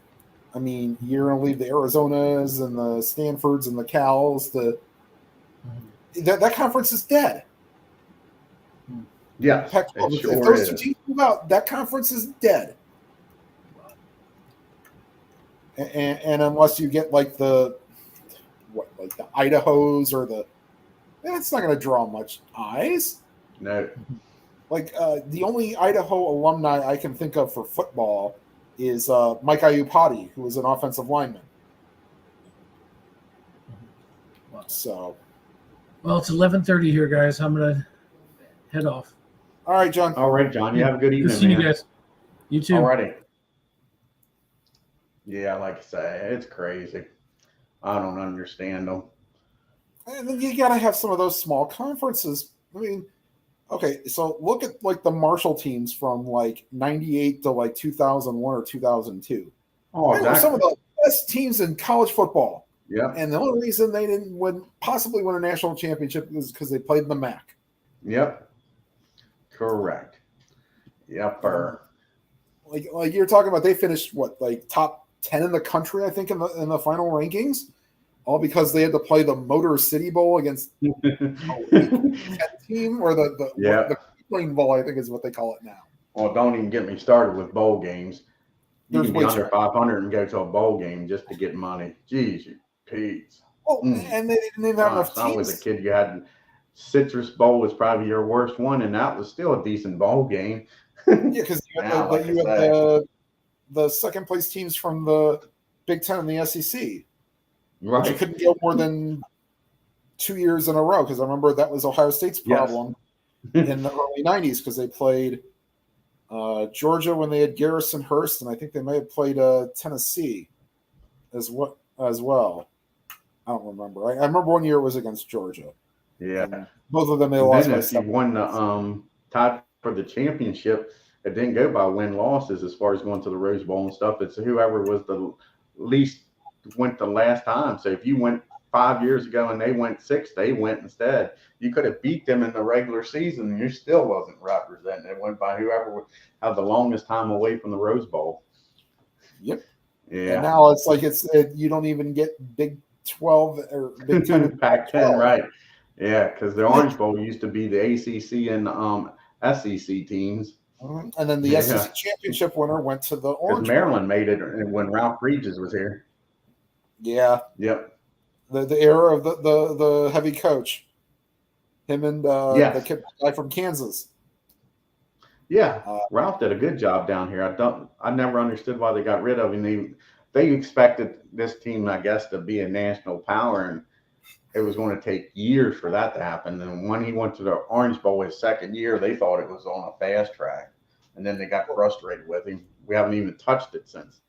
I mean, you're going to leave the Arizonas and the Stanfords and the Cals. That conference is dead. Yes, Pac-12, it if sure those two is. teams move out, that conference is dead. And unless you get like the Idahos or it's not going to draw much eyes. No. Like the only Idaho alumni I can think of for football is Mike Iupati, who was an offensive lineman. Wow. So, Well, it's 11:30 here, guys. I'm gonna head off. all right, John. All right, John. You have a good Good evening, seeing man. you guys. You too. Alrighty. Yeah, like I say, it's crazy. I don't understand them. And then you got to have some of those small conferences. I mean, okay, so look at like the Marshall teams from like 98 to like 2001 or 2002. Oh, They were some exactly. of the best teams in college football. Yep. And the only reason they didn't possibly win a national championship is because they played in the MAC. Yep. Correct. Yep. Like you're talking about, they finished like top 10 in the country, I think, in the final rankings, all because they had to play the Motor City Bowl against that team, or the Clean Bowl, I think is what they call it now. Well, don't even get me started with bowl games. You There's can be way under too 500 and go to a bowl game just to get money. Jeez, you Pete's. Oh, and they didn't even have enough Gosh, I was a teams. kid. You had Citrus Bowl was probably your worst one, and that was still a decent bowl game. Yeah, because you Now, had, like I you had say. the second place teams from the Big Ten and the SEC. But you Right. couldn't go more than 2 years in a row, because I remember that was Ohio State's problem in the early 90s, because they played Georgia when they had Garrison Hurst, and I think they may have played Tennessee as well. I don't remember. I remember one year it was against Georgia. Yeah. And both of them they And lost then by if you 7 won the tied for the championship, it didn't go by win losses as far as going to the Rose Bowl and stuff. It's whoever was the least went the last time. So if you went 5 years ago and they went 6, they went instead. You could have beat them in the regular season and you still wasn't representing. It went by whoever had the longest time away from the Rose Bowl. Yep. Yeah. And now it's like you don't even get Big 12 or Big 10 and Pac-10, right? Yeah, because the Orange Bowl used to be the ACC and SEC teams. And then the Yeah. SEC championship winner went to the Because Orange Bowl. Maryland made it when Ralph Regis was here. Yeah, Yep. the era of the heavy coach, him and Yes. the kid guy from Kansas. Yeah, Ralph did a good job down here. I never understood why they got rid of him. They expected this team, I guess, to be a national power, and it was going to take years for that to happen. And when he went to the Orange Bowl his second year, they thought it was on a fast track, and then they got frustrated with him. We haven't even touched it since.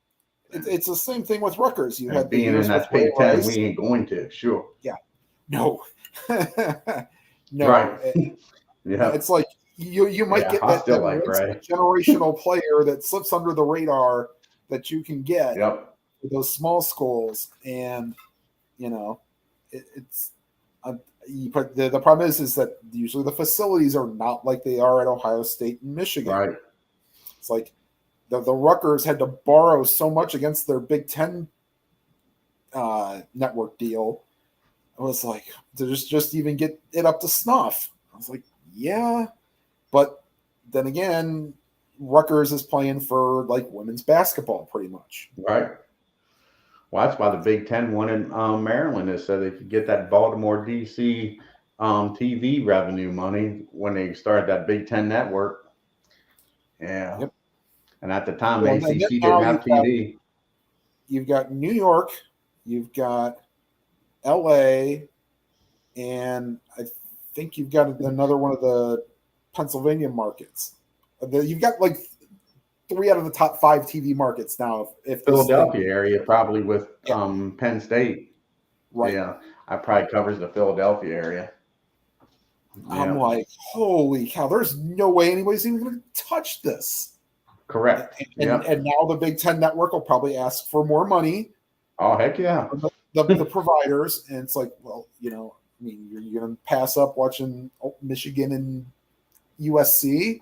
It's the same thing with Rutgers. You had being in that Big Ten, we ain't going to. Sure. Yeah. No. No. Right. Yeah. It's like you might get I that still like Ray. generational player that slips under the radar that you can get Yep. with those small schools, and it's. But the problem is that usually the facilities are not like they are at Ohio State and Michigan. Right. It's like the Rutgers had to borrow so much against their Big Ten network deal. I was like, to just even get it up to snuff. I was like, yeah. But then again, Rutgers is playing for like women's basketball pretty much. Right. Well, that's why the Big Ten wanted Maryland is so they could get that Baltimore, D.C. TV revenue money when they started that Big Ten network. Yeah. Yep. And at the time, ACC didn't have TV. You've got New York, you've got L.A., and I think you've got another one of the Pennsylvania markets. You've got like 3 out of the top 5 TV markets now. If Philadelphia area, probably with Penn State. Right. Yeah, I probably covers the Philadelphia area. I'm like, holy cow, there's no way anybody's even going to touch this. Correct. And now the Big Ten network will probably ask for more money. Oh, heck yeah. The providers. And it's like, well, I mean, you're going to pass up watching Michigan and USC.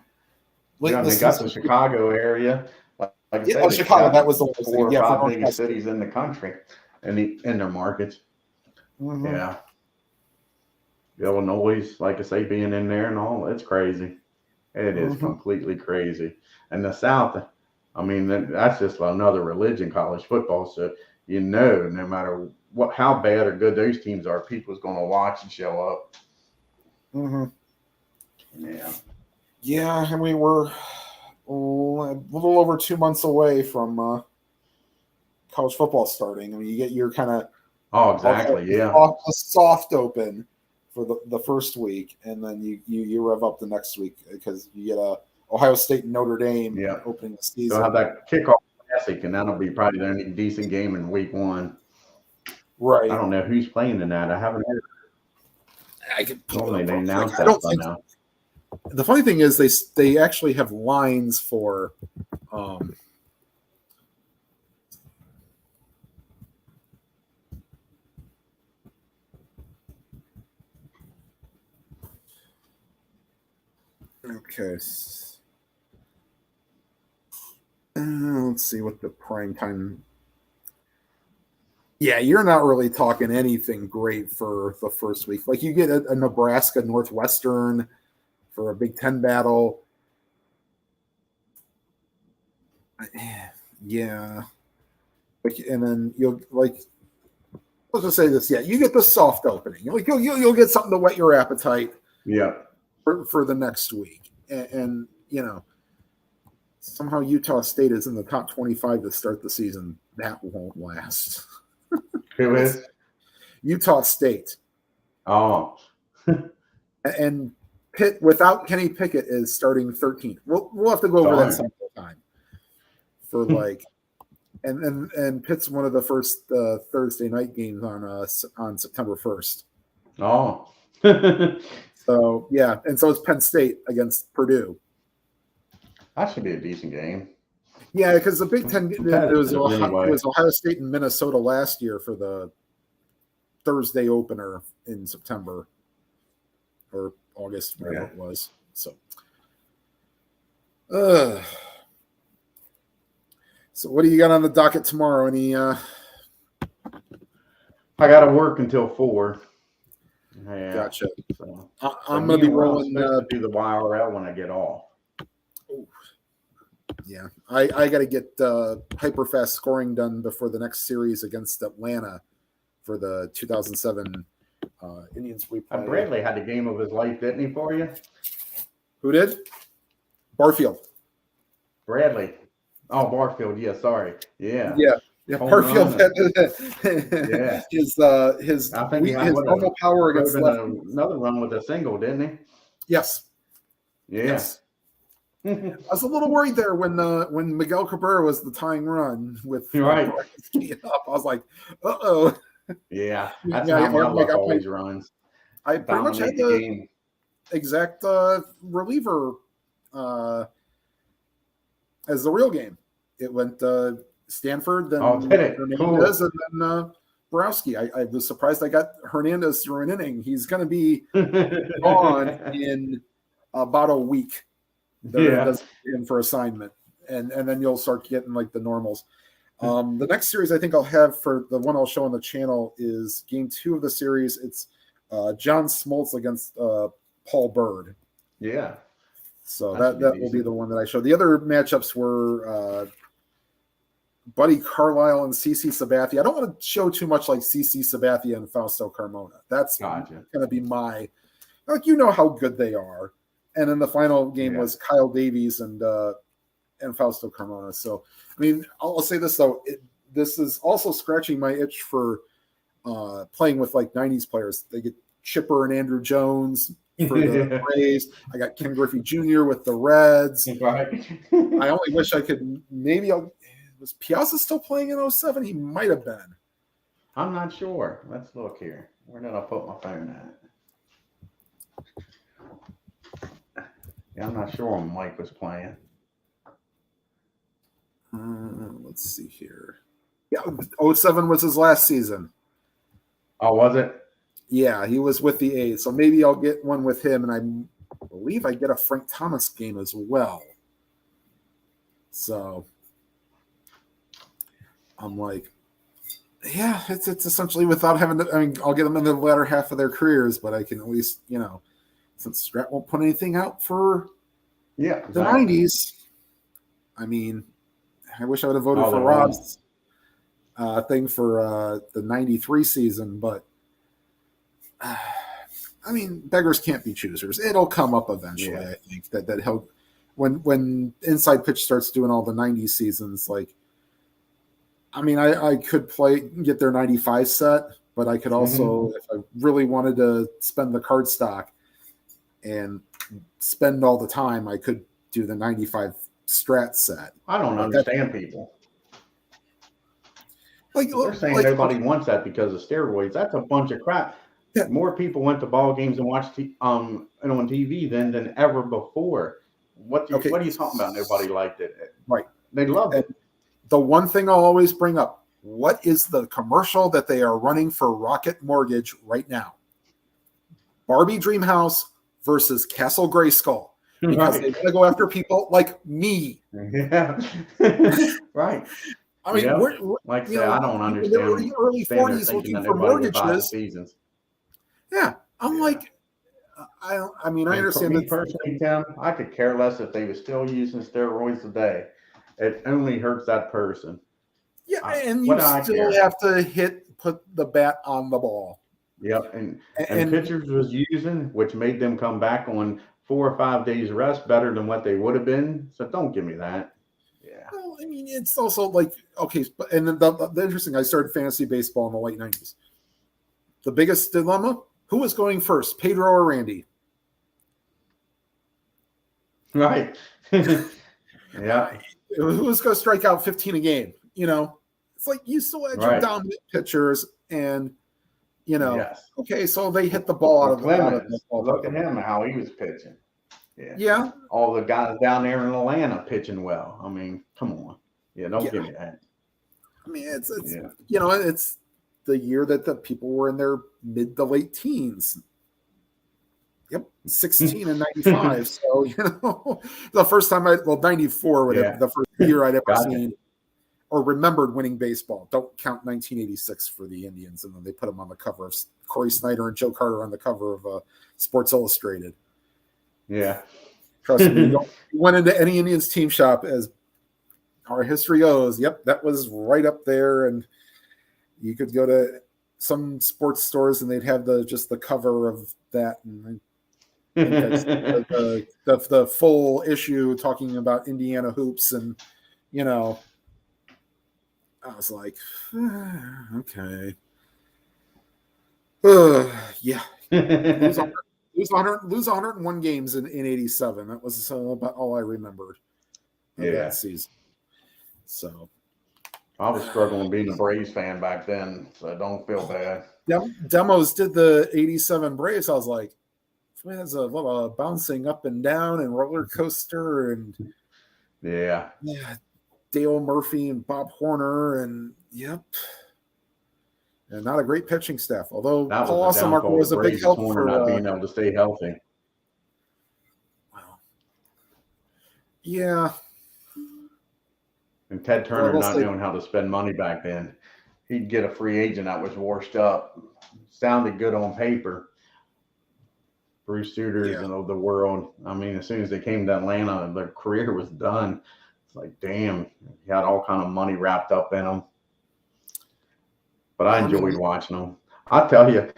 Yeah, they got the Chicago area. Like I said, Chicago, that was the 4 or 5 biggest cities in the country in their markets. Mm-hmm. Yeah. Illinois, like I say, being in there and all, it's crazy. It is completely crazy. And the South, I mean, that's just another religion, college football. So, no matter how bad or good those teams are, people's going to watch and show up. Mm-hmm. Yeah. Yeah, I mean, we're a little over 2 months away from college football starting. I mean, you get your kind of a soft open for the first week, and then you rev up the next week because you get Ohio State and Notre Dame opening the season. They'll have that kickoff classic, and that'll be probably the only decent game in week 1. Right. I don't know who's playing in that. I haven't heard. I can normally they announce that by now. The funny thing is they actually have lines for okay. Let's see what the prime time. Yeah, you're not really talking anything great for the first week. Like you get a Nebraska Northwestern for a Big Ten battle. Yeah. And then let's just say this. Yeah, you get the soft opening. You'll get something to whet your appetite. Yeah. For the next week. And somehow Utah State is in the top 25 to start the season. That won't last. Who is? Utah State. Oh. And Pitt without Kenny Pickett is starting 13th. We'll have to go over that sometime. For and Pitt's one of the first Thursday night games on September 1st. Oh. So yeah, and so it's Penn State against Purdue. That should be a decent game. Yeah, because the Big Ten it was Ohio State and Minnesota last year for the Thursday opener in September or August, whatever it was. So, so what do you got on the docket tomorrow? Any? I got to work until 4. Yeah. Gotcha. So I'm going to be rolling. Do the YRL when I get off. Yeah, I got to get hyper fast scoring done before the next series against Atlanta for the 2007 Indians replay. Bradley had the game of his life, didn't he, for you? Who did? Barfield. Bradley. Oh, Barfield. Yeah, sorry. Yeah. Yeah, Home Barfield run. had Yeah. his I think he had normal power against left. another run with a single, didn't he? Yes. Yeah. Yes. I was a little worried there when Miguel Cabrera was the tying run with Right. up. I was like, uh-oh. Yeah. That's Yeah, how my like, luck always runs. I pretty much had Dominate the the game. exact reliever as the real game. It went Stanford, then Hernandez, Cool. and then Borowski. I was surprised I got Hernandez through an inning. He's going to be gone in about a week. Yeah. In for assignment, and then you'll start getting like the normals. The next series I think I'll have for the one I'll show on the channel is game 2 of the series. It's John Smoltz against Paul Bird. Yeah. So that will be the one that I show. The other matchups were Buddy Carlisle and CC Sabathia. I don't want to show too much like CC Sabathia and Fausto Carmona. That's Gotcha. going to be my, like, you know how good they are. And then the final game was Kyle Davies and Fausto Carmona. So, I mean, I'll say this though, this is also scratching my itch for playing with like 90s players. They get Chipper and Andrew Jones for the Rays. I got Ken Griffey Jr. with the Reds. Right. I only wish I could. Maybe was Piazza still playing in 07? He might have been. I'm not sure. Let's look here. Where did I put my phone at? Yeah, I'm not sure when Mike was playing. Let's see here. Yeah, 07 was his last season. Oh, was it? Yeah, he was with the A's. So maybe I'll get one with him, and I believe I get a Frank Thomas game as well. So I'm like, yeah, it's essentially without having to. I mean, I'll get them in the latter half of their careers, but I can at least, since Strat won't put anything out for the 90s. I mean, I wish I would have voted for Rob's thing for the 93 season, but I mean, beggars can't be choosers. It'll come up eventually. Yeah. I think that he'll when Inside Pitch starts doing all the 90s seasons, like, I mean, I could get their 95 set, but I could also, if I really wanted to spend the card stock and spend all the time, I could do the 95 Strat set. I don't understand people. Like, they're saying nobody wants that because of steroids. That's a bunch of crap. Yeah. More people went to ball games and watched on TV than ever before. What are you talking about? Nobody liked it. Right. They loved it. The one thing I'll always bring up, what is the commercial that they are running for Rocket Mortgage right now? Barbie Dreamhouse versus Castle Grayskull. Because they want to go after people like me. Yeah. Right. I mean, we're like I say, I don't understand. They were in the early 40s looking for mortgages. Yeah. I'm like, I understand that. Personally, Tim, I could care less if they were still using steroids today. It only hurts that person. Yeah, and you still have to put the bat on the ball. Yep, and pitchers was using, which made them come back on 4 or 5 days rest better than what they would have been. So don't give me that. Yeah. Well, I mean, it's also like, okay, and then the interesting, I started fantasy baseball in the late 90s. The biggest dilemma, who was going first, Pedro or Randy? Right. Yeah. Who was going to strike out 15 a game? It's like you still had your dominant pitchers, and okay, so they hit the ball out of the ball. Look at him, how he was pitching. Yeah. All the guys down there in Atlanta pitching well. I mean, come on. Yeah, don't give me that. I mean, it's it's the year that the people were in their mid to late teens. Yep, 16 and 95. So, the first time 94 would have the first year I'd ever seen or remembered winning baseball. Don't count 1986 for the Indians. And then they put them on the cover of Corey Snyder and Joe Carter on the cover of Sports Illustrated. Yeah. Trust me, you went into any Indians team shop as our history goes, yep, that was right up there. And you could go to some sports stores and they'd have just the cover of that. And I think that's the full issue talking about Indiana hoops. And, you know, I was like, okay. Yeah. Lose 101 games in 87. That was about all I remembered of that season. So I was struggling being a Braves fan back then, so don't feel bad. Demos did the 87 Braves. I was like, it has a lot of bouncing up and down and roller coaster and yeah, Dale Murphy and Bob Horner and and not a great pitching staff. Although Paul Ossemarker was a big help for not being able to stay healthy. Wow. Yeah. And Ted Turner not knowing how to spend money back then. He'd get a free agent that was washed up. Sounded good on paper. Bruce Sutters and of the world. I mean, as soon as they came to Atlanta, their career was done. It's like, damn, he had all kind of money wrapped up in them. But I enjoyed watching them. I'll tell you,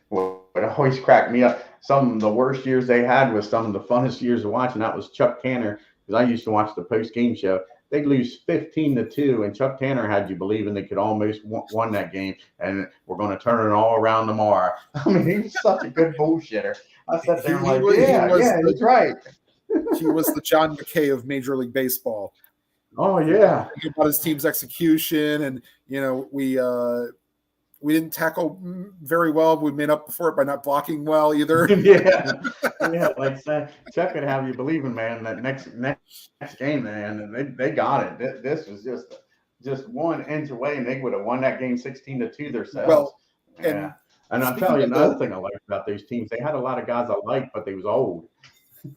what always cracked me up, some of the worst years they had was some of the funnest years of watching. That was Chuck Tanner, because I used to watch the post-game show. They'd lose 15-2, and Chuck Tanner had you believing they could almost won that game, and we're going to turn it all around tomorrow. I mean, he was such a good bullshitter. I sat there like, he's right. He was the John McKay of Major League Baseball. Oh, yeah. About his team's execution, and, you know, we didn't tackle very well. We made up for it by not blocking well either. yeah, like Chuck could have you believing, man, that next game, man, and they got it. This was just 1 inch away, and they would have won that game 16-2 themselves. Well, and I'll tell you another thing I liked about those teams. They had a lot of guys I liked, but they was old.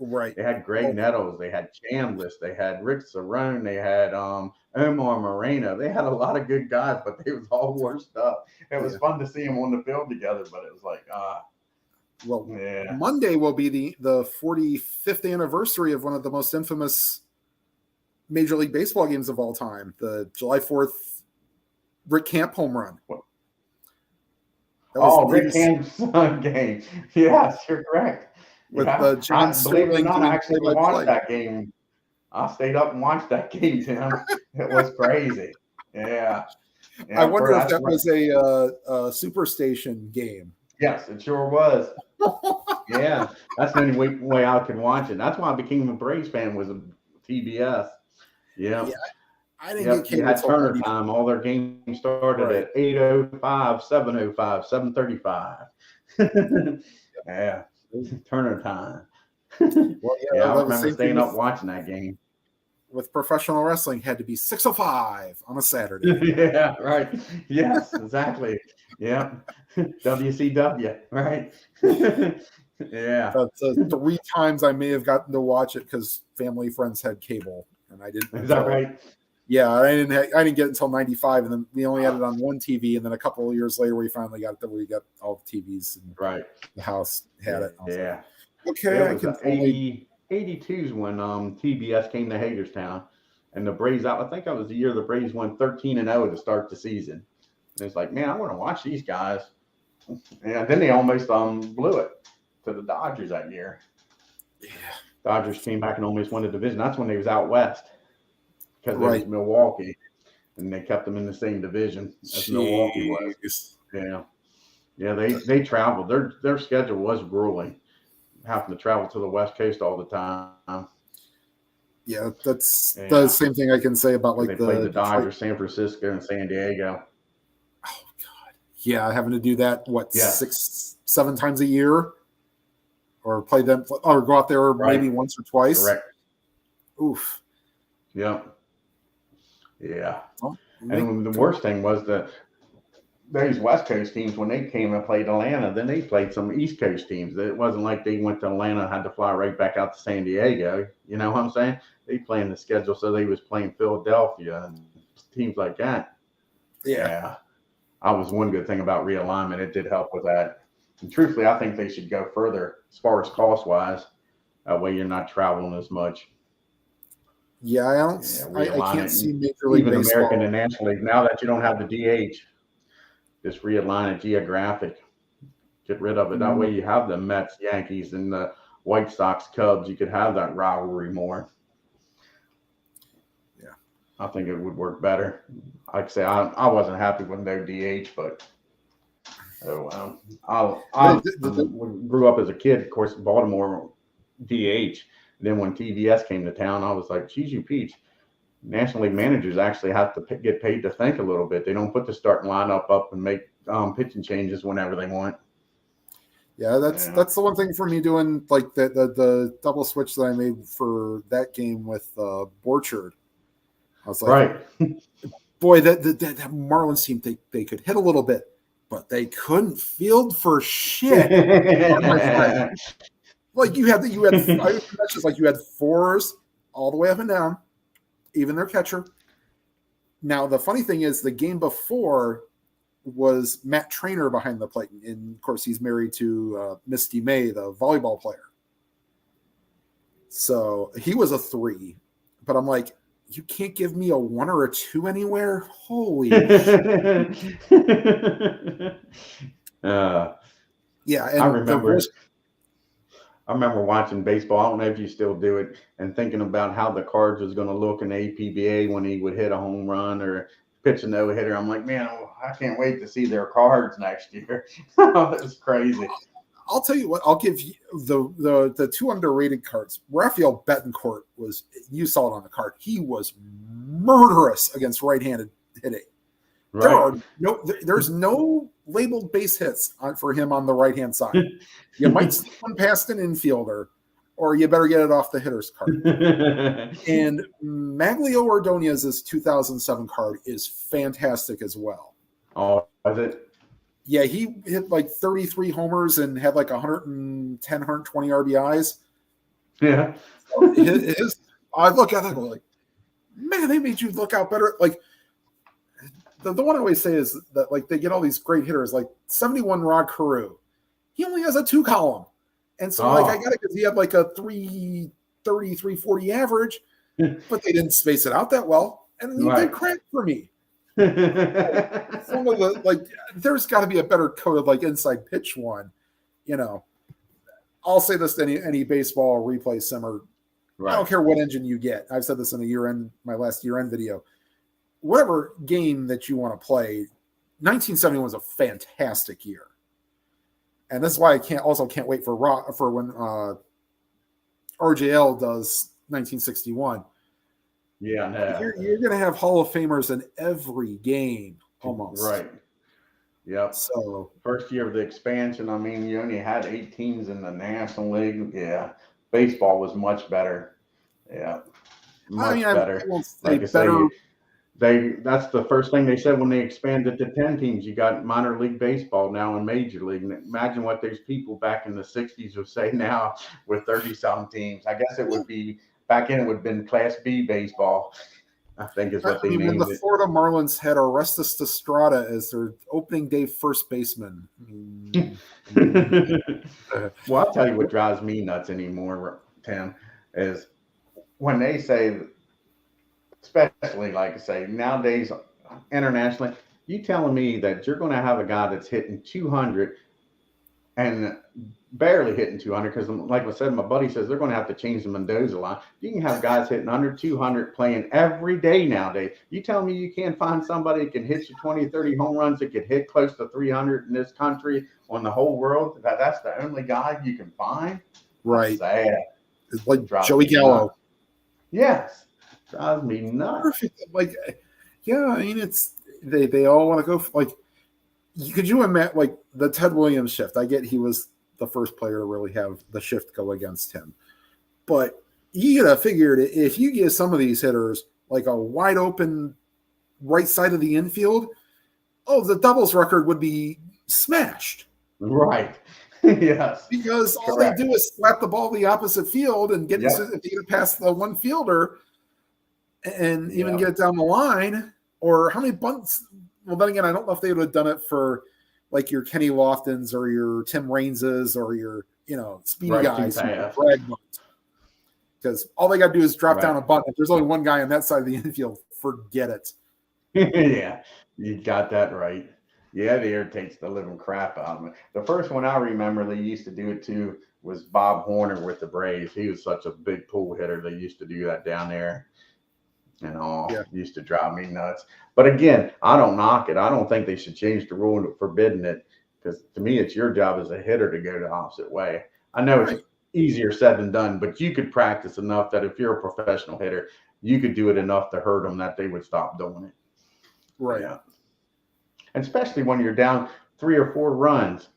Right. They had Greg Nettles, they had Chambliss, they had Rick Cerrone, they had Omar Moreno. They had a lot of good guys, but they was all washed up. It was fun to see them on the field together, but it was like, Monday will be the 45th anniversary of one of the most infamous Major League Baseball games of all time, the July 4th Rick Camp home run. Rick Camp's game. Yes, you're correct. With John Sterling. I actually watched that game. I stayed up and watched that game, Tim. It was crazy. Yeah. I wonder if that was a Superstation game. Yes, it sure was. Yeah, that's the only way I could watch it. That's why I became a Braves fan, was a TBS. Yeah. I didn't get cable. Had Turner time. All their games started at 8:05, 7:05, 7:35. Yeah. Turner time. Well, I remember staying up watching that game. With professional wrestling, had to be 6:05 on a Saturday. Yeah, right. Yes, exactly. Yeah. WCW, right? Yeah. That's 3 times I may have gotten to watch it because family friends had cable, and I didn't. Is that right? Yeah, I didn't get it until 95, and then we only had it on one TV, and then a couple of years later, we finally got it that we got all the TVs, and the house had it. Yeah. Like, okay, I can 82's when TBS came to Hagerstown, and the Braves I think that was the year the Braves won 13-0 to start the season. And it's like, man, I want to watch these guys. And then they almost blew it to the Dodgers that year. Yeah. Dodgers came back and almost won the division. That's when they was out west. Because it was Milwaukee, and they kept them in the same division as Milwaukee was. Yeah, they traveled. Their schedule was grueling, having to travel to the West Coast all the time. Yeah, that's the same thing I can say about they played the Dodgers, San Francisco, and San Diego. Oh God, yeah, having to do that 6-7 times a year, or play them, or go out there maybe once or twice. Correct. Oof. Yep. Yeah. Oh, and the worst thing was that those West Coast teams, when they came and played Atlanta, then they played some East Coast teams. It wasn't like they went to Atlanta and had to fly right back out to San Diego. You know what I'm saying? They playing the schedule, so they was playing Philadelphia and teams like that. Yeah. I was one good thing about realignment. It did help with that. And truthfully, I think they should go further as far as cost-wise. That way you're not traveling as much. Yeah, I don't. Yeah, I realign can't it. see And Major League even Baseball. American and National League, now that you don't have the DH, just realign it geographic. Get rid of it. That way you have the Mets, Yankees, and the White Sox, Cubs. You could have that rivalry more. Yeah. I think it would work better. Like I say, I wasn't happy with no DH, but oh well. I grew up as a kid, of course, Baltimore DH. Then when TBS came to town, I was like, geez, you peach. National League managers actually have to get paid to think a little bit. They don't put the starting lineup up and make pitching changes whenever they want. Yeah, that's the one thing for me doing like the double switch that I made for that game with Borchard. I was like, right, boy, that Marlins team they could hit a little bit, but they couldn't field for shit. Like you had that's just like you had fours all the way up and down, even their catcher. Now the funny thing is, the game before was Matt Trainer behind the plate, and of course he's married to Misty May, the volleyball player. So he was a 3, but I'm like, you can't give me a 1 or a 2 anywhere. Holy yeah, and I remember watching baseball. I don't know if you still do it, and thinking about how the Cards was going to look in the APBA when he would hit a home run or pitch a no-hitter. I'm like, man, I can't wait to see their Cards next year. It's crazy. I'll tell you what. I'll give you the 2 underrated cards. Rafael Betancourt was. You saw it on the card. He was murderous against right-handed hitting. Right. There's no labeled base hits for him on the right-hand side. You might see one past an infielder, or you better get it off the hitter's card. And Maglio Ordonez's 2007 card is fantastic as well. Oh, is it? Yeah, he hit like 33 homers and had like 110, 120 RBIs. Yeah. I look at it like, man, they made you look out better. Like, the one I always say is that like they get all these great hitters, like 71 Rod Carew. He only has a 2 column. And so like I got it because he had like a 330, 340 average, but they didn't space it out that well. And he did crack for me. Some of the like there's got to be a better code of like inside pitch one. You know, I'll say this to any baseball replay simmer. Right. I don't care what engine you get. I've said this in my last year-end video. Whatever game that you want to play, 1971 was a fantastic year, and this is why I can't wait for when RJL does 1961. Yeah, you're going to have Hall of Famers in every game almost. Right. Yep. So first year of the expansion, I mean, you only had 8 teams in the National League. Yeah, baseball was much better. Yeah, much better. Like I say, that's the first thing they said when they expanded to 10 teams. You got minor league baseball now in major league. And imagine what those people back in the 60s would say now with 30-some teams. I guess it would be back in. It would have been Class B baseball, I think is what they named when the Florida Marlins had Orestes Estrada as their opening day first baseman. Well, I'll tell you what drives me nuts anymore, Tim, is when they say, especially like I say, nowadays internationally, you telling me that you're going to have a guy that's hitting 200 and barely hitting 200 because, like I said, my buddy says they're going to have to change the Mendoza line. You can have guys hitting under 200 playing every day nowadays. You tell me you can't find somebody that can hit you 20, 30 home runs that could hit close to 300 in this country on the whole world? That's the only guy you can find? Right. Sad. It's like Joey Gallo. Yes. Drives me nuts. Perfect. Like, yeah, I mean, it's they all want to go for, like, could you imagine like the Ted Williams shift? I get he was the first player to really have the shift go against him, but you gotta figure it. If you give some of these hitters like a wide open right side of the infield, the doubles record would be smashed. Right. Yes. Because all they do is slap the ball the opposite field and get it past the one fielder and even get it down the line. Or how many bunts? Well, then again, I don't know if they would have done it for like your Kenny Loftons or your Tim Rainses or your, speedy guys. Because because all they got to do is drop Right. down a bunt. If there's only one guy on that side of the infield, forget it. Yeah, you got that right. Yeah, it irritates the living crap out of me. The first one I remember they used to do it to was Bob Horner with the Braves. He was such a big pull hitter. They used to do that down there. And all used to drive me nuts. But again, I don't knock it. I don't think they should change the rule and forbidding it, because to me, it's your job as a hitter to go the opposite way. I know it's easier said than done, but you could practice enough that if you're a professional hitter, you could do it enough to hurt them that they would stop doing it. Right. Yeah. And especially when you're down 3 or 4 runs.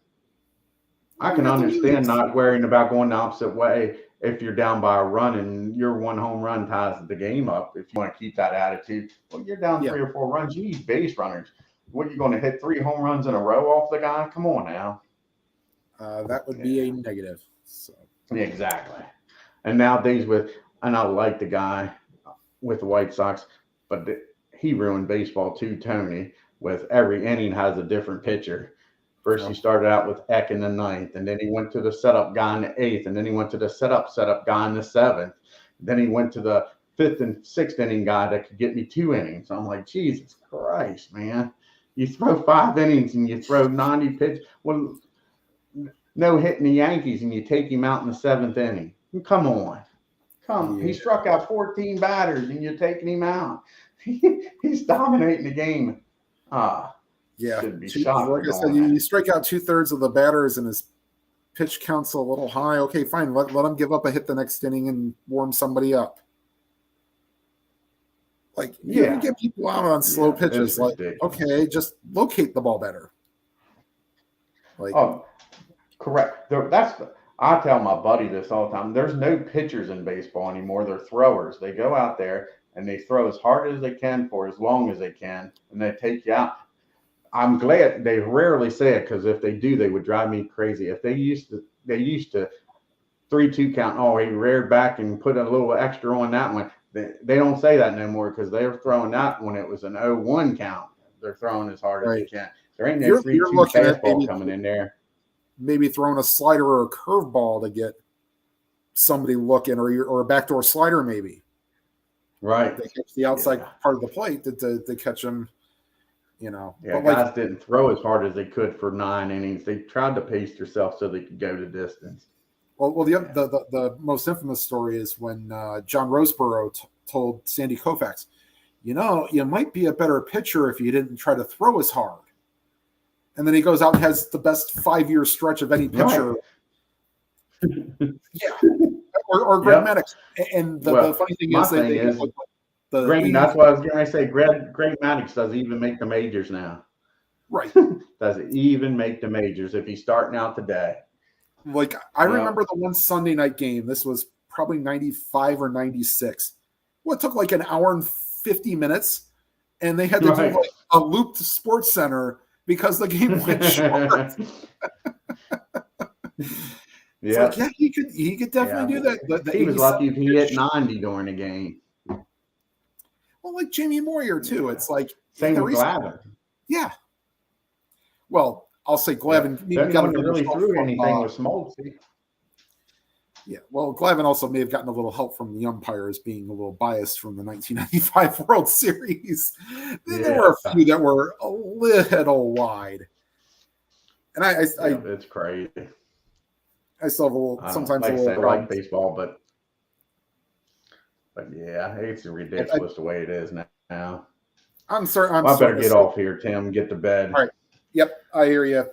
I can understand not worrying about going the opposite way if you're down by a run and your 1 home run ties the game up. If you want to keep that attitude, well, you're down 3 or 4 runs. You need base runners. What, are you going to hit 3 home runs in a row off the guy? Come on now. That would be a negative. So. Exactly. And nowadays and I like the guy with the White Sox, but he ruined baseball too, Tony, with every inning has a different pitcher. First, he started out with Eck in the 9th, and then he went to the setup guy in the 8th, and then he went to the setup guy in the 7th. Then he went to the 5th and 6th inning guy that could get me 2 innings. I'm like, Jesus Christ, man. You throw 5 innings and you throw 90 pitches. Well, no hitting the Yankees, and you take him out in the 7th inning. Come on. He struck out 14 batters, and you're taking him out. He's dominating the game. Yeah, should be shocked. Like I said, you strike out 2/3 of the batters, and his pitch count's a little high. Okay, fine. Let him give up a hit the next inning and warm somebody up. Like, you can get people out on slow pitches. Like, okay, just locate the ball better. Like, correct. I tell my buddy this all the time. There's no pitchers in baseball anymore. They're throwers. They go out there and they throw as hard as they can for as long as they can, and they take you out. I'm glad they rarely say it, because if they do, they would drive me crazy. If they used to 3-2 count. Oh, he reared back and put a little extra on that one. They don't say that no more, because they were throwing that when it was an 0-1 count. They're throwing as hard as they can. There ain't no 3-2 fastball coming in there. Maybe throwing a slider or a curveball to get somebody looking, or a backdoor slider maybe. Right. They catch the outside part of the plate to catch them. Yeah, but guys didn't throw as hard as they could for 9 innings. They tried to pace themselves so they could go the distance. Well, the most infamous story is when John Roseborough told Sandy Koufax, you might be a better pitcher if you didn't try to throw as hard. And then he goes out and has the best 5-year stretch of any pitcher. Right. Or Greg Maddux. And the funny thing is, that's what I was going to say. Greg Maddux doesn't even make the majors now. Right. Doesn't even make the majors if he's starting out today. Like, I remember the one Sunday night game. This was probably 95 or 96. Well, it took like an hour and 50 minutes, and they had to do like a loop to Sports Center because the game went short. Yeah, like, he could definitely do that. He was lucky if he hit 90 during the game. Well, like Jamie Moyer too. It's like same with Glavine. Yeah. Well, I'll say Glavine. Yeah. Got really threw anything with Smoltz. Yeah. Well, Glavine also may have gotten a little help from the umpires being a little biased from the 1995 World Series. There were a few that were a little wide, and it's crazy. I still have a little. Sometimes like I like baseball, but yeah, it's ridiculous the way it is now. I'm sorry. I better get off here, Tim. Get to bed. All right. Yep, I hear you.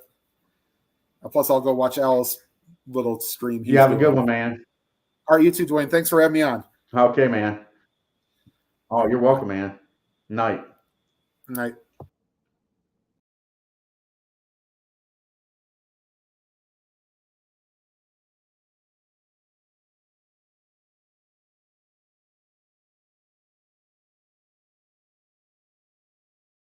Plus, I'll go watch Al's little stream. You have a good one, man. All right, you too, Dwayne. Thanks for having me on. Okay, man. Oh, you're welcome, man. Night. Night.